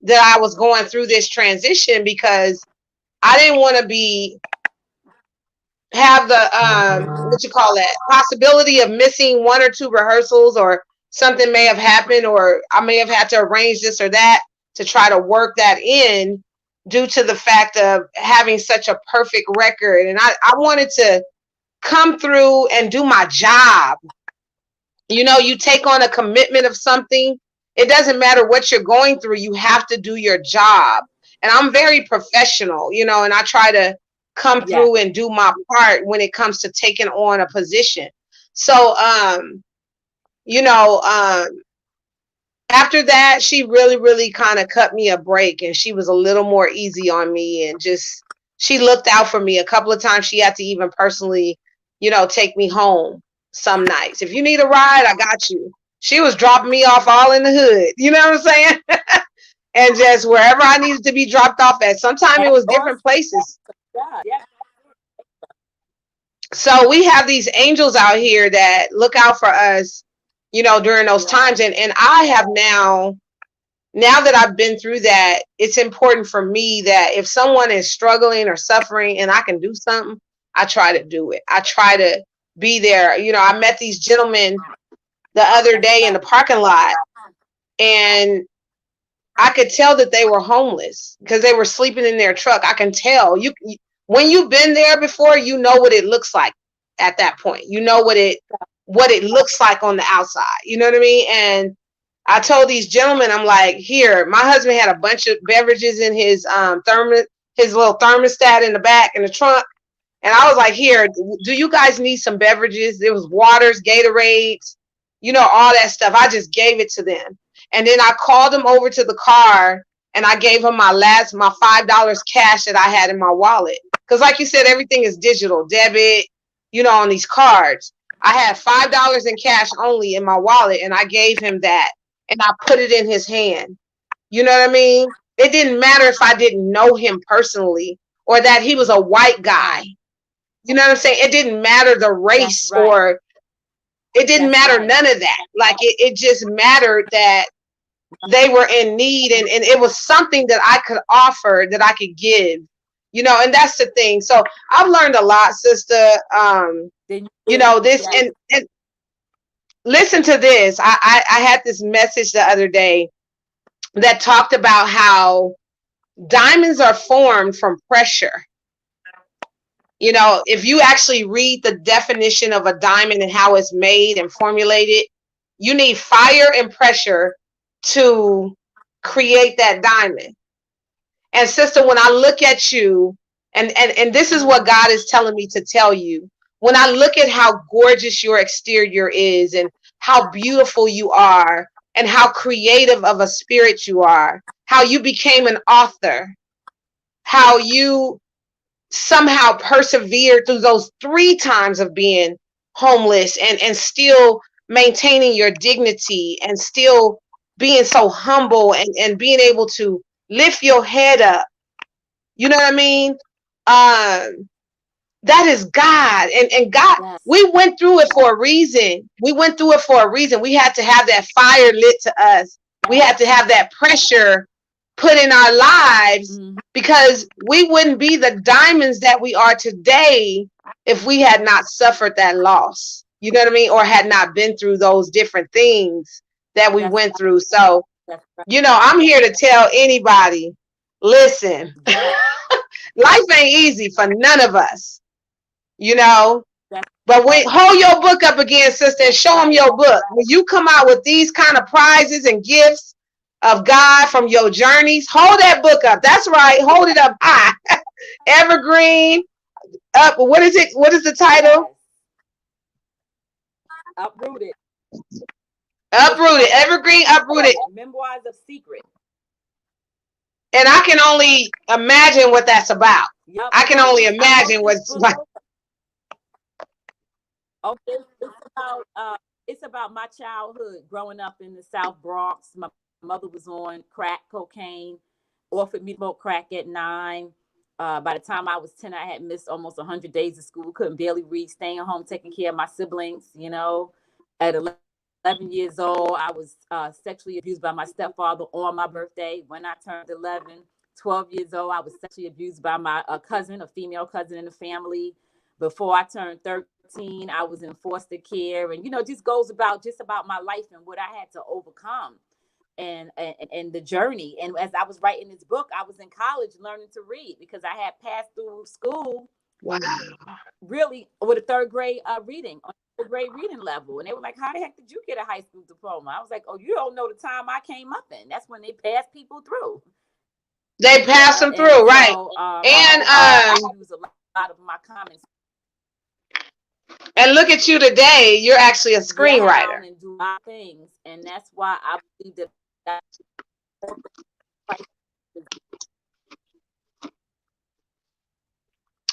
that I was going through this transition, because I didn't want to have the what you call that, possibility of missing one or two rehearsals, or something may have happened, or I may have had to arrange this or that to try to work that in, due to the fact of having such a perfect record. And I wanted to come through and do my job. You know, you take on a commitment of something. It doesn't matter what you're going through. You have to do your job. And I'm very professional, you know, and I try to come through and do my part when it comes to taking on a position. So, you know, after that, she really, really kind of cut me a break, and she was a little more easy on me, and just, she looked out for me. A couple of times she had to even personally, you know, take me home some nights. If you need a ride, I got you. She was dropping me off all in the hood. You know what I'm saying? And just wherever I needed to be dropped off at. Sometimes it was different places. So we have these angels out here that look out for us, you know, during those times. And I have now that I've been through that, it's important for me that if someone is struggling or suffering and I can do something, I try to do it. I try to be there. You know, I met these gentlemen the other day in the parking lot, and I could tell that they were homeless because they were sleeping in their truck. I can tell. When you've been there before, you know what it looks like at that point. You know what it looks like on the outside. You know what I mean? And I told these gentlemen, I'm like, here, my husband had a bunch of beverages in his his little thermostat in the back in the trunk. And I was like, here, do you guys need some beverages? There was waters, Gatorades, you know, all that stuff. I just gave it to them. And then I called them over to the car, and I gave them my $5 cash that I had in my wallet. Because like you said, everything is digital, debit, you know, on these cards. I had $5 in cash only in my wallet, and I gave him that, and I put it in his hand. You know what I mean? It didn't matter if I didn't know him personally or that he was a white guy. You know what I'm saying? It didn't matter the race, or it didn't matter none of that. Like it just mattered that they were in need, and it was something that I could offer, that I could give, you know, and that's the thing. So I've learned a lot, sister. You know, this, and listen to this. I had this message the other day that talked about how diamonds are formed from pressure. You know, if you actually read the definition of a diamond and how it's made and formulated, you need fire and pressure to create that diamond. And sister, when I look at you, and this is what God is telling me to tell you, when I look at how gorgeous your exterior is, and how beautiful you are, and how creative of a spirit you are, how you became an author, how you somehow persevered through those 3 times of being homeless, and still maintaining your dignity, and still being so humble, and being able to lift your head up. You know what I mean? That is God. And God, we went through it for a reason. We went through it for a reason. We had to have that fire lit to us. We had to have that pressure put in our lives, because we wouldn't be the diamonds that we are today if we had not suffered that loss. You know what I mean? Or had not been through those different things that we went through. So, you know, I'm here to tell anybody, listen, life ain't easy for none of us, you know. But hold your book up again, sister, and show them your book. When you come out with these kind of prizes and gifts of God from your journeys, hold that book up. That's right. Hold it up high. Evergreen. Up. What is it? What is the title? Uprooted. Uprooted. Evergreen. Uprooted. Memoirs of Secret. And I can only imagine what that's about. Yep. I can only imagine what's like. Okay, it's about about my childhood growing up in the South Bronx. My mother was on crack cocaine, offered me to smoke crack at 9. By the time I was 10, I had missed almost 100 days of school, couldn't barely read, staying home, taking care of my siblings, At 11 years old, I was sexually abused by my stepfather on my birthday. When I turned 11, 12 years old, I was sexually abused by my cousin, a female cousin in the family. Before I turned 13, I was in foster care. And, just goes about my life and what I had to overcome and the journey. And as I was writing this book, I was in college learning to read because I had passed through school. Wow. Really with a third grade reading on the grade reading level. And they were like, how the heck did you get a high school diploma? I was like, oh, you don't know the time I came up in. That's when they passed people through. They passed them through, right? So, I use a lot of my comments. And look at you today. You're actually a screenwriter. And do a lot of things. And that's why I believe that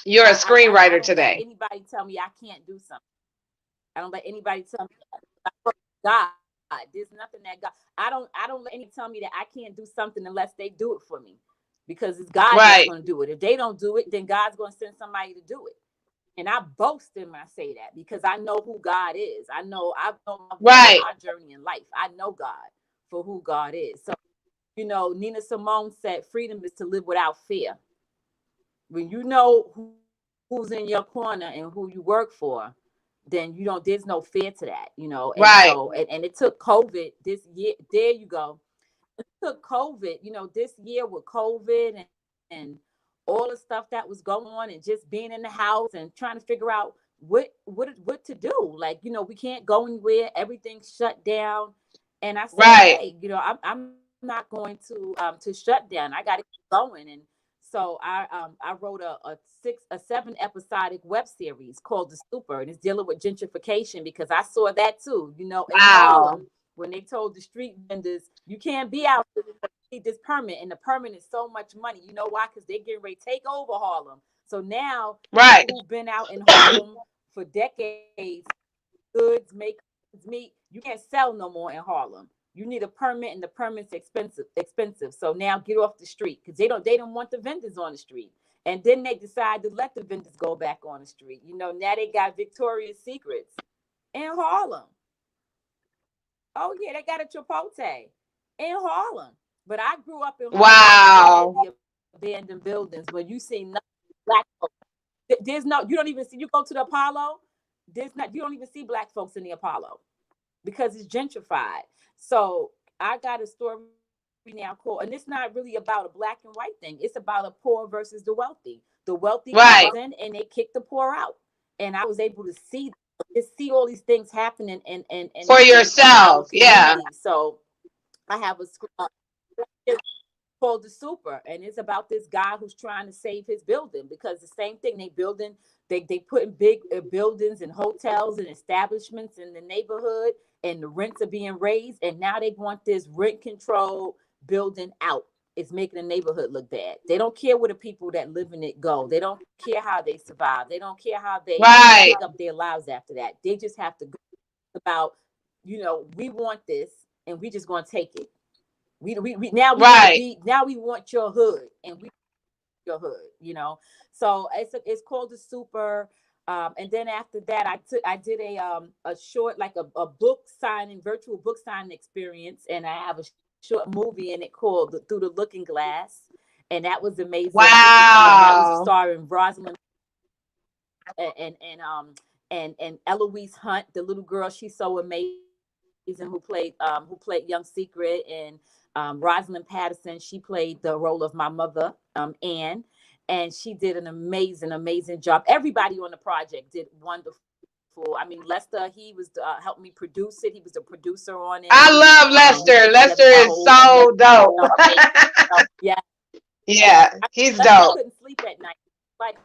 you're a screenwriter today. Let anybody tell me I can't do something. I don't let anybody tell me God. There's nothing that God. I don't let anybody tell me that I can't do something unless they do it for me, because it's God that's going to do it. If they don't do it, then God's going to send somebody to do it. And I boast when I say that because I know who God is. I've known my journey in life. I know God for who God is. So, Nina Simone said, freedom is to live without fear. When you know who's in your corner and who you work for, then there's no fear to that, And so, and it took COVID this year. There you go. It took COVID, this year with COVID and all the stuff that was going on and just being in the house and trying to figure out what to do. Like, we can't go anywhere. Everything's shut down. And I said, hey, I'm not going to shut down. I got to keep going. And so I wrote a 7 episodic web series called The Super, and it's dealing with gentrification because I saw that too, in Harlem, when they told the street vendors, you can't be out there, need this permit, and the permit is so much money. You know why? Because they're getting ready to take over Harlem. So now people who've been out in Harlem for decades, goods, make meat, you can't sell no more in Harlem. You need a permit, and the permit's expensive. So now get off the street, because they don't want the vendors on the street. And then they decide to let the vendors go back on the street. Now they got Victoria's Secrets in Harlem. Oh yeah, they got a Chipotle in Harlem. But I grew up in Harlem. Wow. The abandoned buildings where you see nothing black folks. You don't even see, you go to the Apollo, you don't even see black folks in the Apollo because it's gentrified. So I got a story now called, and it's not really about a black and white thing. It's about a poor versus the wealthy. The wealthy comes in and they kick the poor out. And I was able to see all these things happening and for yourself. Yeah. So I have a called The Super, and it's about this guy who's trying to save his building, because the same thing they put in big buildings and hotels and establishments in the neighborhood, and the rents are being raised, and now they want this rent control building out. It's making the neighborhood look bad. They don't care where the people that live in it go. They don't care how they survive. They don't care how they pick up their lives after that. They just have to go about, we want this and we just going to take it. We now we want your hood, and we your hood, So it's called The Super. And then after that, I did a short, like a virtual book signing experience, and I have a short movie in it called Through the Looking Glass, and that was amazing. Wow! That was starring Rosalind and Eloise Hunt, the little girl. She's so amazing. Who played Young Secret, and Rosalind Patterson. She played the role of my mother, Anne. And she did an amazing job. Everybody on the project did wonderful. I mean, Lester, he was helped me produce it. He was the producer on it. I love Lester. Lester is so dope. Yeah, he's dope. I couldn't sleep at night. Like,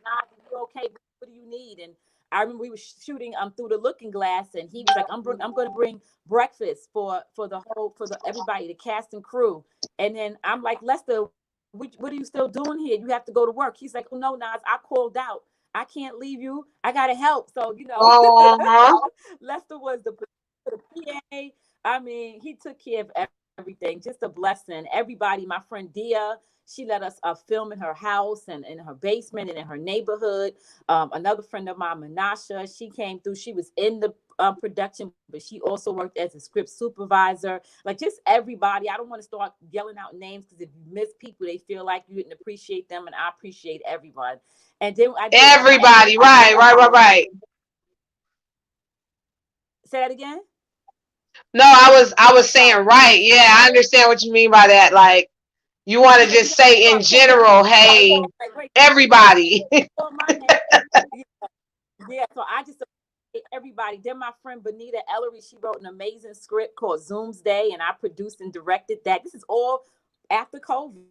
nah, you okay? What do you need? And I remember we were shooting Through the Looking Glass, and he was like, I'm going to bring breakfast for everybody, the cast and crew. And then I'm like, Lester, what are you still doing here? You have to go to work. He's like, oh no, Nas, I called out. I can't leave you. I gotta help. So, Oh, Lester was the PA. I mean, he took care of everything. Just a blessing. Everybody, my friend Dia, she let us film in her house and in her basement and in her neighborhood. Another friend of mine, Menasha, she came through. She was in the production, but she also worked as a script supervisor. Like, just everybody. I don't want to start yelling out names, because if you miss people, they feel like you didn't appreciate them, and I appreciate everyone. And then everybody. Right. Say that again. No, I was saying right. Yeah, I understand what you mean by that. Like, you want to just say in general, hey, everybody. Yeah, so I just everybody. Then my friend Benita Ellery, she wrote an amazing script called Zoom's Day, and I produced and directed that. This is all after COVID.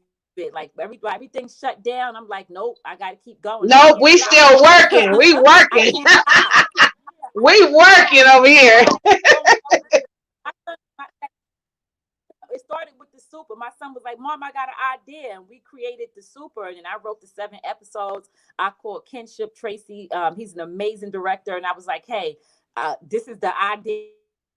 Like, everything shut down. I'm like, nope, I got to keep going. Nope, we still working. We working. We working over here. It started with the super. My son was like, Mom, I got an idea. And we created the super. And I wrote the 7 episodes. I called Kinship Tracy. He's an amazing director. And I was like, hey, this is the idea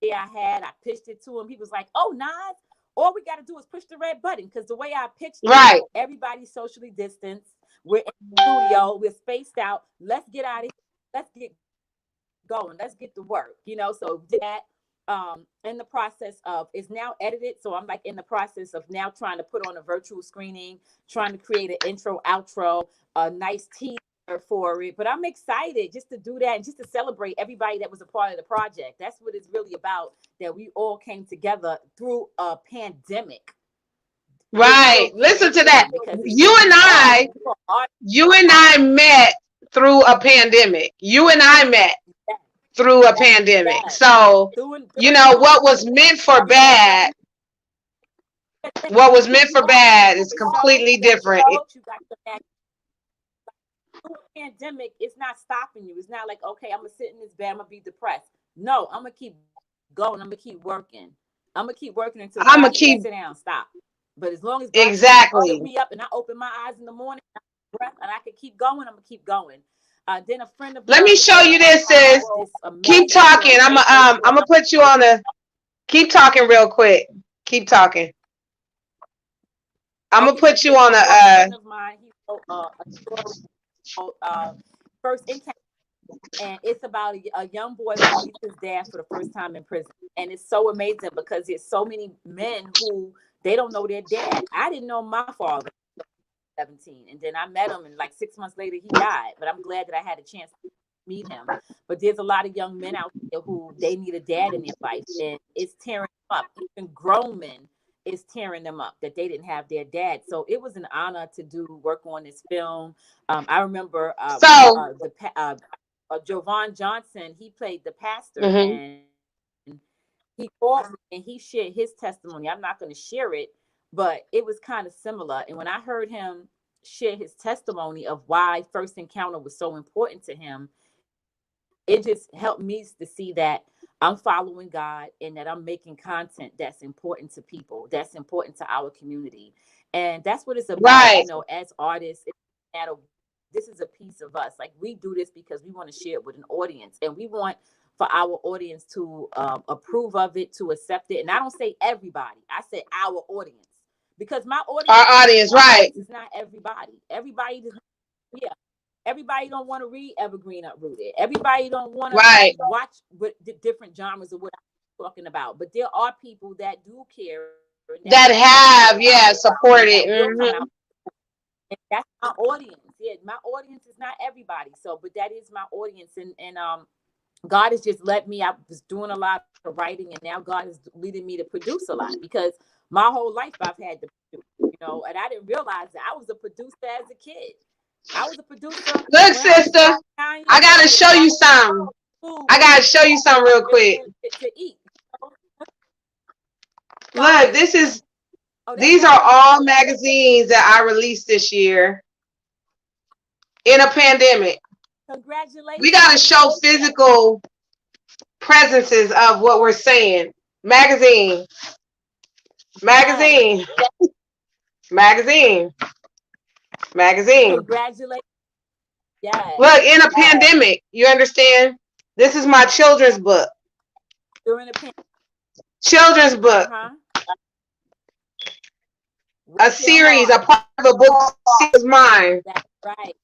I had. I pitched it to him. He was like, oh, Nas, all we got to do is push the red button. Because the way I pitched it, right, everybody's socially distanced. We're in the studio. We're spaced out. Let's get out of here. Let's get going. Let's get to work. So that in the process of, is now edited. So I'm like in the process of now trying to put on a virtual screening, trying to create an intro, outro, a nice teaser for it. But I'm excited just to do that and just to celebrate everybody that was a part of the project. That's what it's really about, that we all came together through a pandemic. Right. Listen to that. You and I met through a pandemic. You and I met through a pandemic. So, what was meant for bad, is completely different. Pandemic, it's not stopping you. It's not like, okay, I'm gonna sit in this bed, I'm gonna be depressed. No, I'm gonna keep going. I'm gonna keep working. I'm gonna keep working until I'm gonna keep sit down, stop. But as long as God exactly me up and I open my eyes in the morning, and I can keep going, I'm gonna keep going. Then a friend of mine, let me show you this, sis. Keep talking. I'm gonna put you on a. Keep talking real quick. Keep talking. I'm gonna put you on a. First Encounter, and it's about a young boy who meets his dad for the first time in prison, and it's so amazing because there's so many men who they don't know their dad. I didn't know my father. 17, and then I met him, and like 6 months later he died. But I'm glad that I had a chance to meet him. But there's a lot of young men out there who they need a dad in their life, and it's tearing them up. Even grown men is tearing them up that they didn't have their dad. So it was an honor to do work on this film. I remember Jovan Johnson, he played the pastor, and he called me and he shared his testimony. I'm not going to share it, but it was kind of similar. And when I heard him share his testimony of why First Encounter was so important to him, it just helped me to see that I'm following God and that I'm making content that's important to people, that's important to our community. And that's what it's about, right. As artists. This is a piece of us. Like, we do this because we want to share it with an audience, and we want for our audience to approve of it, to accept it. And I don't say everybody, I say our audience, because my audience, our audience, right, is not everybody. Everybody does, yeah. Everybody don't want to read Evergreen Uprooted. Everybody don't want to watch the different genres of what I'm talking about. But there are people that do care, that have supported. And that's my audience. Yeah, my audience is not everybody. So, but that is my audience, and God has just let me. I was doing a lot of writing, and now God is leading me to produce a lot, because my whole life I've had to produce, and I didn't realize that I was a producer as a kid. I was a producer. Look, sister, I gotta show you something. I gotta show you something real quick. To eat. Look, these are all magazines that I released this year in a pandemic. Congratulations. We gotta show physical presences of what we're saying. Magazine. Magazine. Magazine. Magazine. Congratulations. Yes. Look, in a pandemic, you understand? This is my children's book. During the pandemic. Children's book. A series, a part of a book series mine. That's right.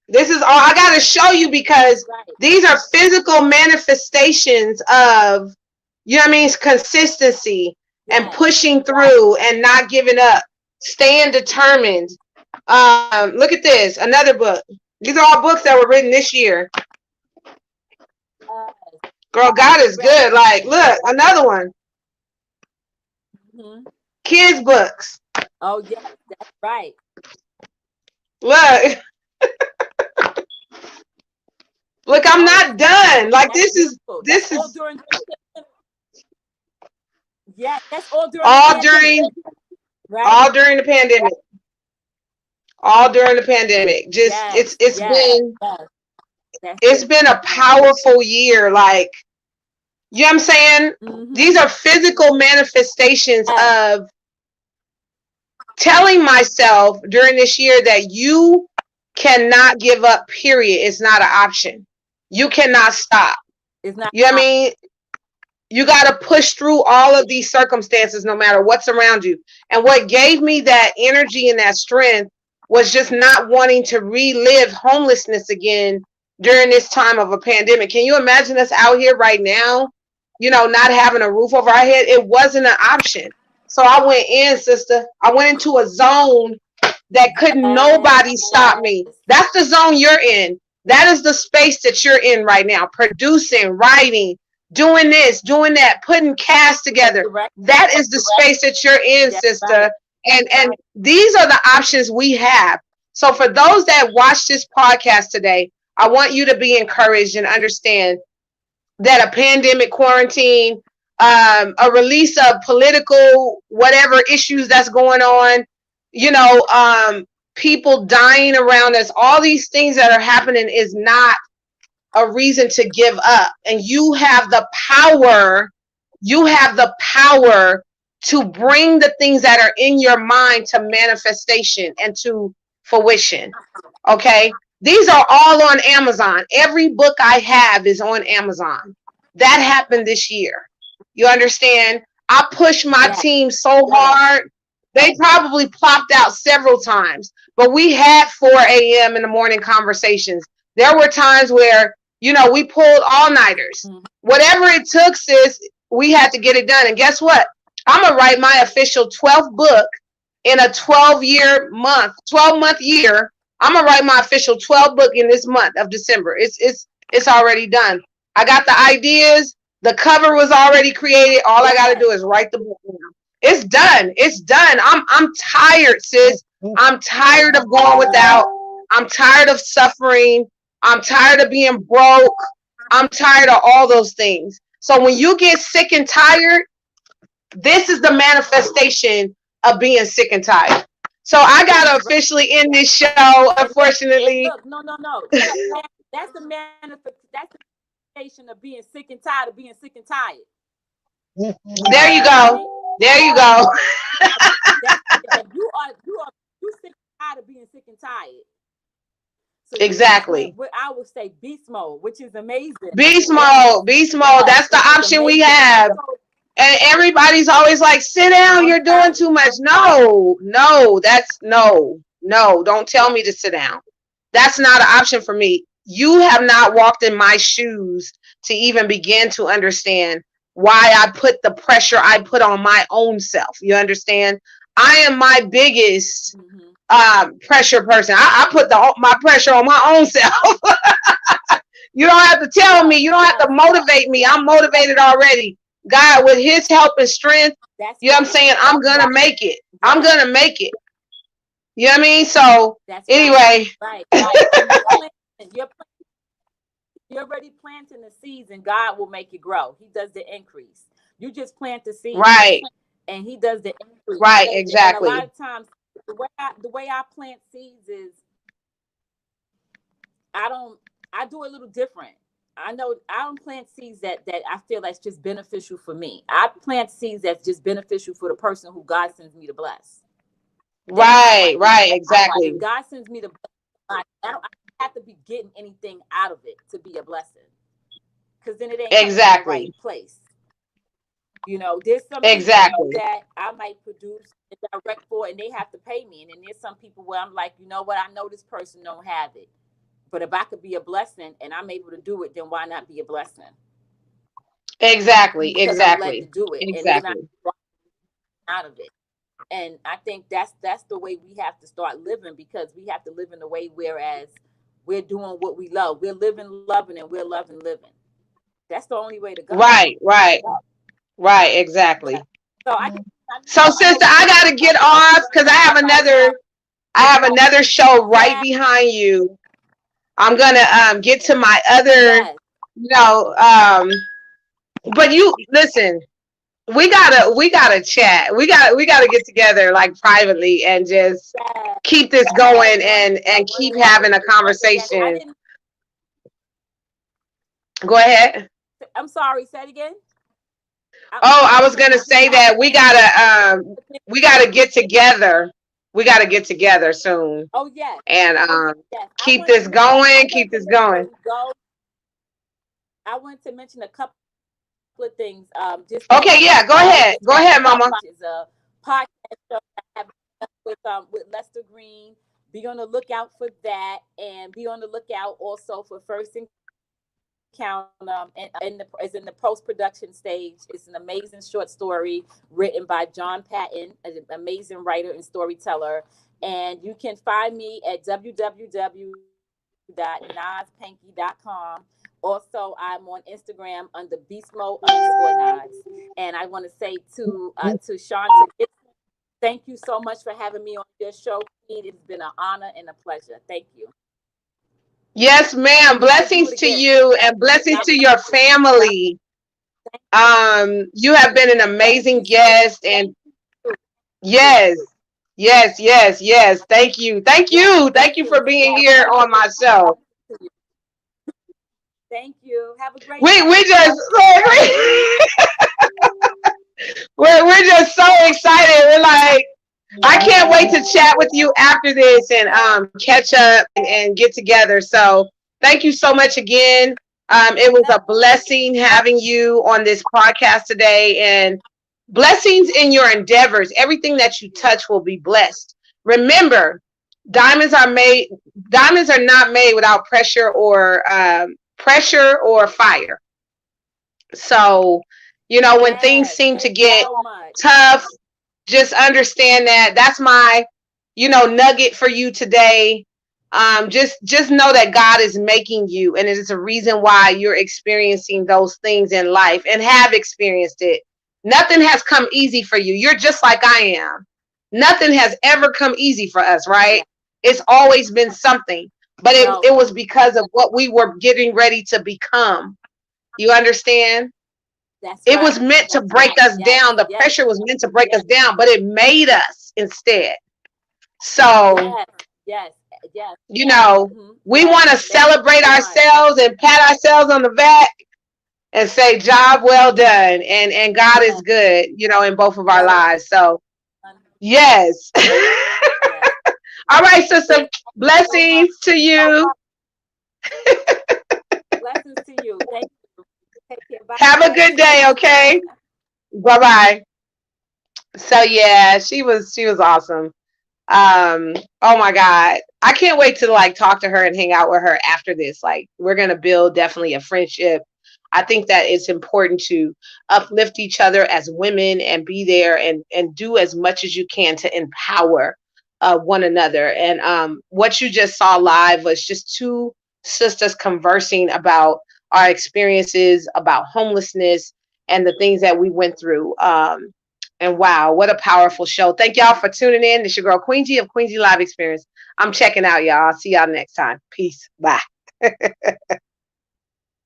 This is all I got to show you because these are physical manifestations of, you know what I mean, consistency and pushing through and not giving up, staying determined. Look at this, another book. These are all books that were written this year. Girl, God is good. Like, look, another one. Kids books. Oh, yeah, that's right. Look. Look, I'm not done. Like, this is all during that's all during all during the pandemic. All during the pandemic. Just it's been a powerful year. Like, you know what I'm saying? These are physical manifestations of telling myself during this year that you cannot give up, period. It's not an option. You cannot stop. It's not. You know what I mean? You got to push through all of these circumstances no matter what's around you. And what gave me that energy and that strength was just not wanting to relive homelessness again during this time of a pandemic. Can you imagine us out here right now, you know, not having a roof over our head? It wasn't an option. So I went in, sister. I went into a zone that couldn't nobody stop me. That's the zone you're in. That is the space that you're in right now, producing, writing, doing this, doing that, putting cast together. That is the space that you're in, sister. And these are the options we have. So for those that watch this podcast today, I want you to be encouraged and understand that a pandemic, quarantine, a release of political, whatever issues that's going on, you know, people dying around us, all these things that are happening is not a reason to give up. And you have the power to bring the things that are in your mind to manifestation and to fruition. Okay. These are all on Amazon. Every book I have is on Amazon. That happened this year. You understand? I pushed my team so hard. They probably plopped out several times, but we had 4 a.m. in the morning conversations. There were times where, you know, we pulled all-nighters. Whatever it took, sis, we had to get it done. And guess what? I'm going to write my official 12th book in a 12-month year. I'm going to write my official 12th book in this month of December. It's already done. I got the ideas. The cover was already created. All I got to do is write the book now. It's done. It's done. I'm tired, sis. I'm tired of going without. I'm tired of suffering. I'm tired of being broke. I'm tired of all those things. So when you get sick and tired, this is the manifestation of being sick and tired. So I got to officially end this show, unfortunately. Look, no. That's the manifestation of being sick and tired of being sick and tired. There you go. There you go. you sick and tired of being sick and tired. So exactly. I would say beast mode, which is amazing. Beast mode. That's the option we have. And everybody's always like, sit down, you're doing too much. No, don't tell me to sit down. That's not an option for me. You have not walked in my shoes to even begin to understand why I put the pressure I put on my own self. You understand? I am my biggest pressure person. I put my pressure on my own self. You don't have to tell me. You don't have to motivate me. I'm motivated already. God, with his help and strength, you know what I'm saying? I'm going to make it. I'm going to make it. You know what I mean? So anyway. Right. You're already planting the seeds and God will make it grow. He does the increase. You just plant the seeds. Right. And he does the increase. Right, exactly. And a lot of times the way I plant seeds is I do a little different. I don't plant seeds that I feel that's just beneficial for me. I plant seeds that's just beneficial for the person who God sends me to bless. Right, exactly. If God sends me to bless I don't have to be getting anything out of it to be a blessing, because then it ain't coming from the right Exactly. place. There's some people Exactly. that I might produce and direct for, and they have to pay me. And then there's some people where I'm like, you know what? I know this person don't have it, but if I could be a blessing and I'm able to do it, then why not be a blessing? Exactly. Because I'm led to Exactly. do it, and it's not Exactly. out of it. And I think that's the way we have to start living, because we have to live in a way whereas we're doing what we love. We're living, loving, and we're loving, living. That's the only way to go. Right. Right. Right. Yeah. Exactly. So So, I know sister, we I just gotta get talked off because I about have another show right yes, behind you. I'm gonna get to my other, yes, you know, but you listen, we gotta chat. We gotta get together like privately and just yes. keep this I going want and to keep yes, having a yes. I conversation. didn't. Go ahead. I'm sorry. Say it again. Oh, I'm I was gonna listening. say I that want to we gotta get together. We gotta get together soon oh yes, and yes. keep this going, I keep wanted to this mention going. before you go. I wanted to mention a couple of things. Just Okay, yeah, go ahead. just Go as ahead, mama. is a podcast show I have with Lester Green. Be on the lookout for that, and be on the lookout also for First Encounter. Is in the post production stage. It's an amazing short story written by John Patton, an amazing writer and storyteller. And you can find me at www.naspanky.com. Also, I'm on Instagram under beastmo_Nas. And I want to say to Shanta, thank you so much for having me on your show. It's been an honor and a pleasure. Thank you. Yes, ma'am. And we should do it Blessings to again. you and blessings God to bless your you. family. You have been an Thank amazing you so much. guest and yes, yes, yes, yes. Thank you. Thank Yes, you. Thank you for blessings. being here on my show. Thank you. Have a great We night. just we're just so excited. We're like I can't wait to chat with you after this and catch up and get together. So thank you so much again. It was a blessing having you on this podcast today and blessings in your endeavors. Everything that you touch will be blessed. Remember, diamonds are made. Diamonds are not made without pressure or fire. So, when things Yes, seem to thank you get so much. tough, just understand that that's my, nugget for you today. Just know that God is making you, and it is a reason why you're experiencing those things in life and have experienced it. Nothing has come easy for you. You're just like I am. Nothing has ever come easy for us, right? Yes, It's always been something, but no, it was because of what we were getting ready to become. You understand? that's It was right. meant to break us Yes, down. The yes, pressure was meant to break yes, us down, but it made us instead. So, yes, yes, yes, you yes. know, we Yes. want to Thank you celebrate so much. ourselves and pat ourselves on the back and say, job well done. And God is Yes, good, in both of our well lives. So, done. yes. Yes. All right, sister. Thank you so much. Blessings to you. Blessings to you. Thank you. Take care. Have a good Bye. day, okay? Bye bye. So yeah, she was awesome. Oh my God. I can't wait to like talk to her and hang out with her after this. Like we're gonna build definitely a friendship. I think that it's important to uplift each other as women and be there and do as much as you can to empower one another. And what you just saw live was just two sisters conversing about our experiences, about homelessness, and the things that we went through. And wow, what a powerful show. Thank y'all for tuning in. It's your girl, Queen G of Queen G Live Experience. I'm checking out, y'all. I'll see y'all next time. Peace. Bye.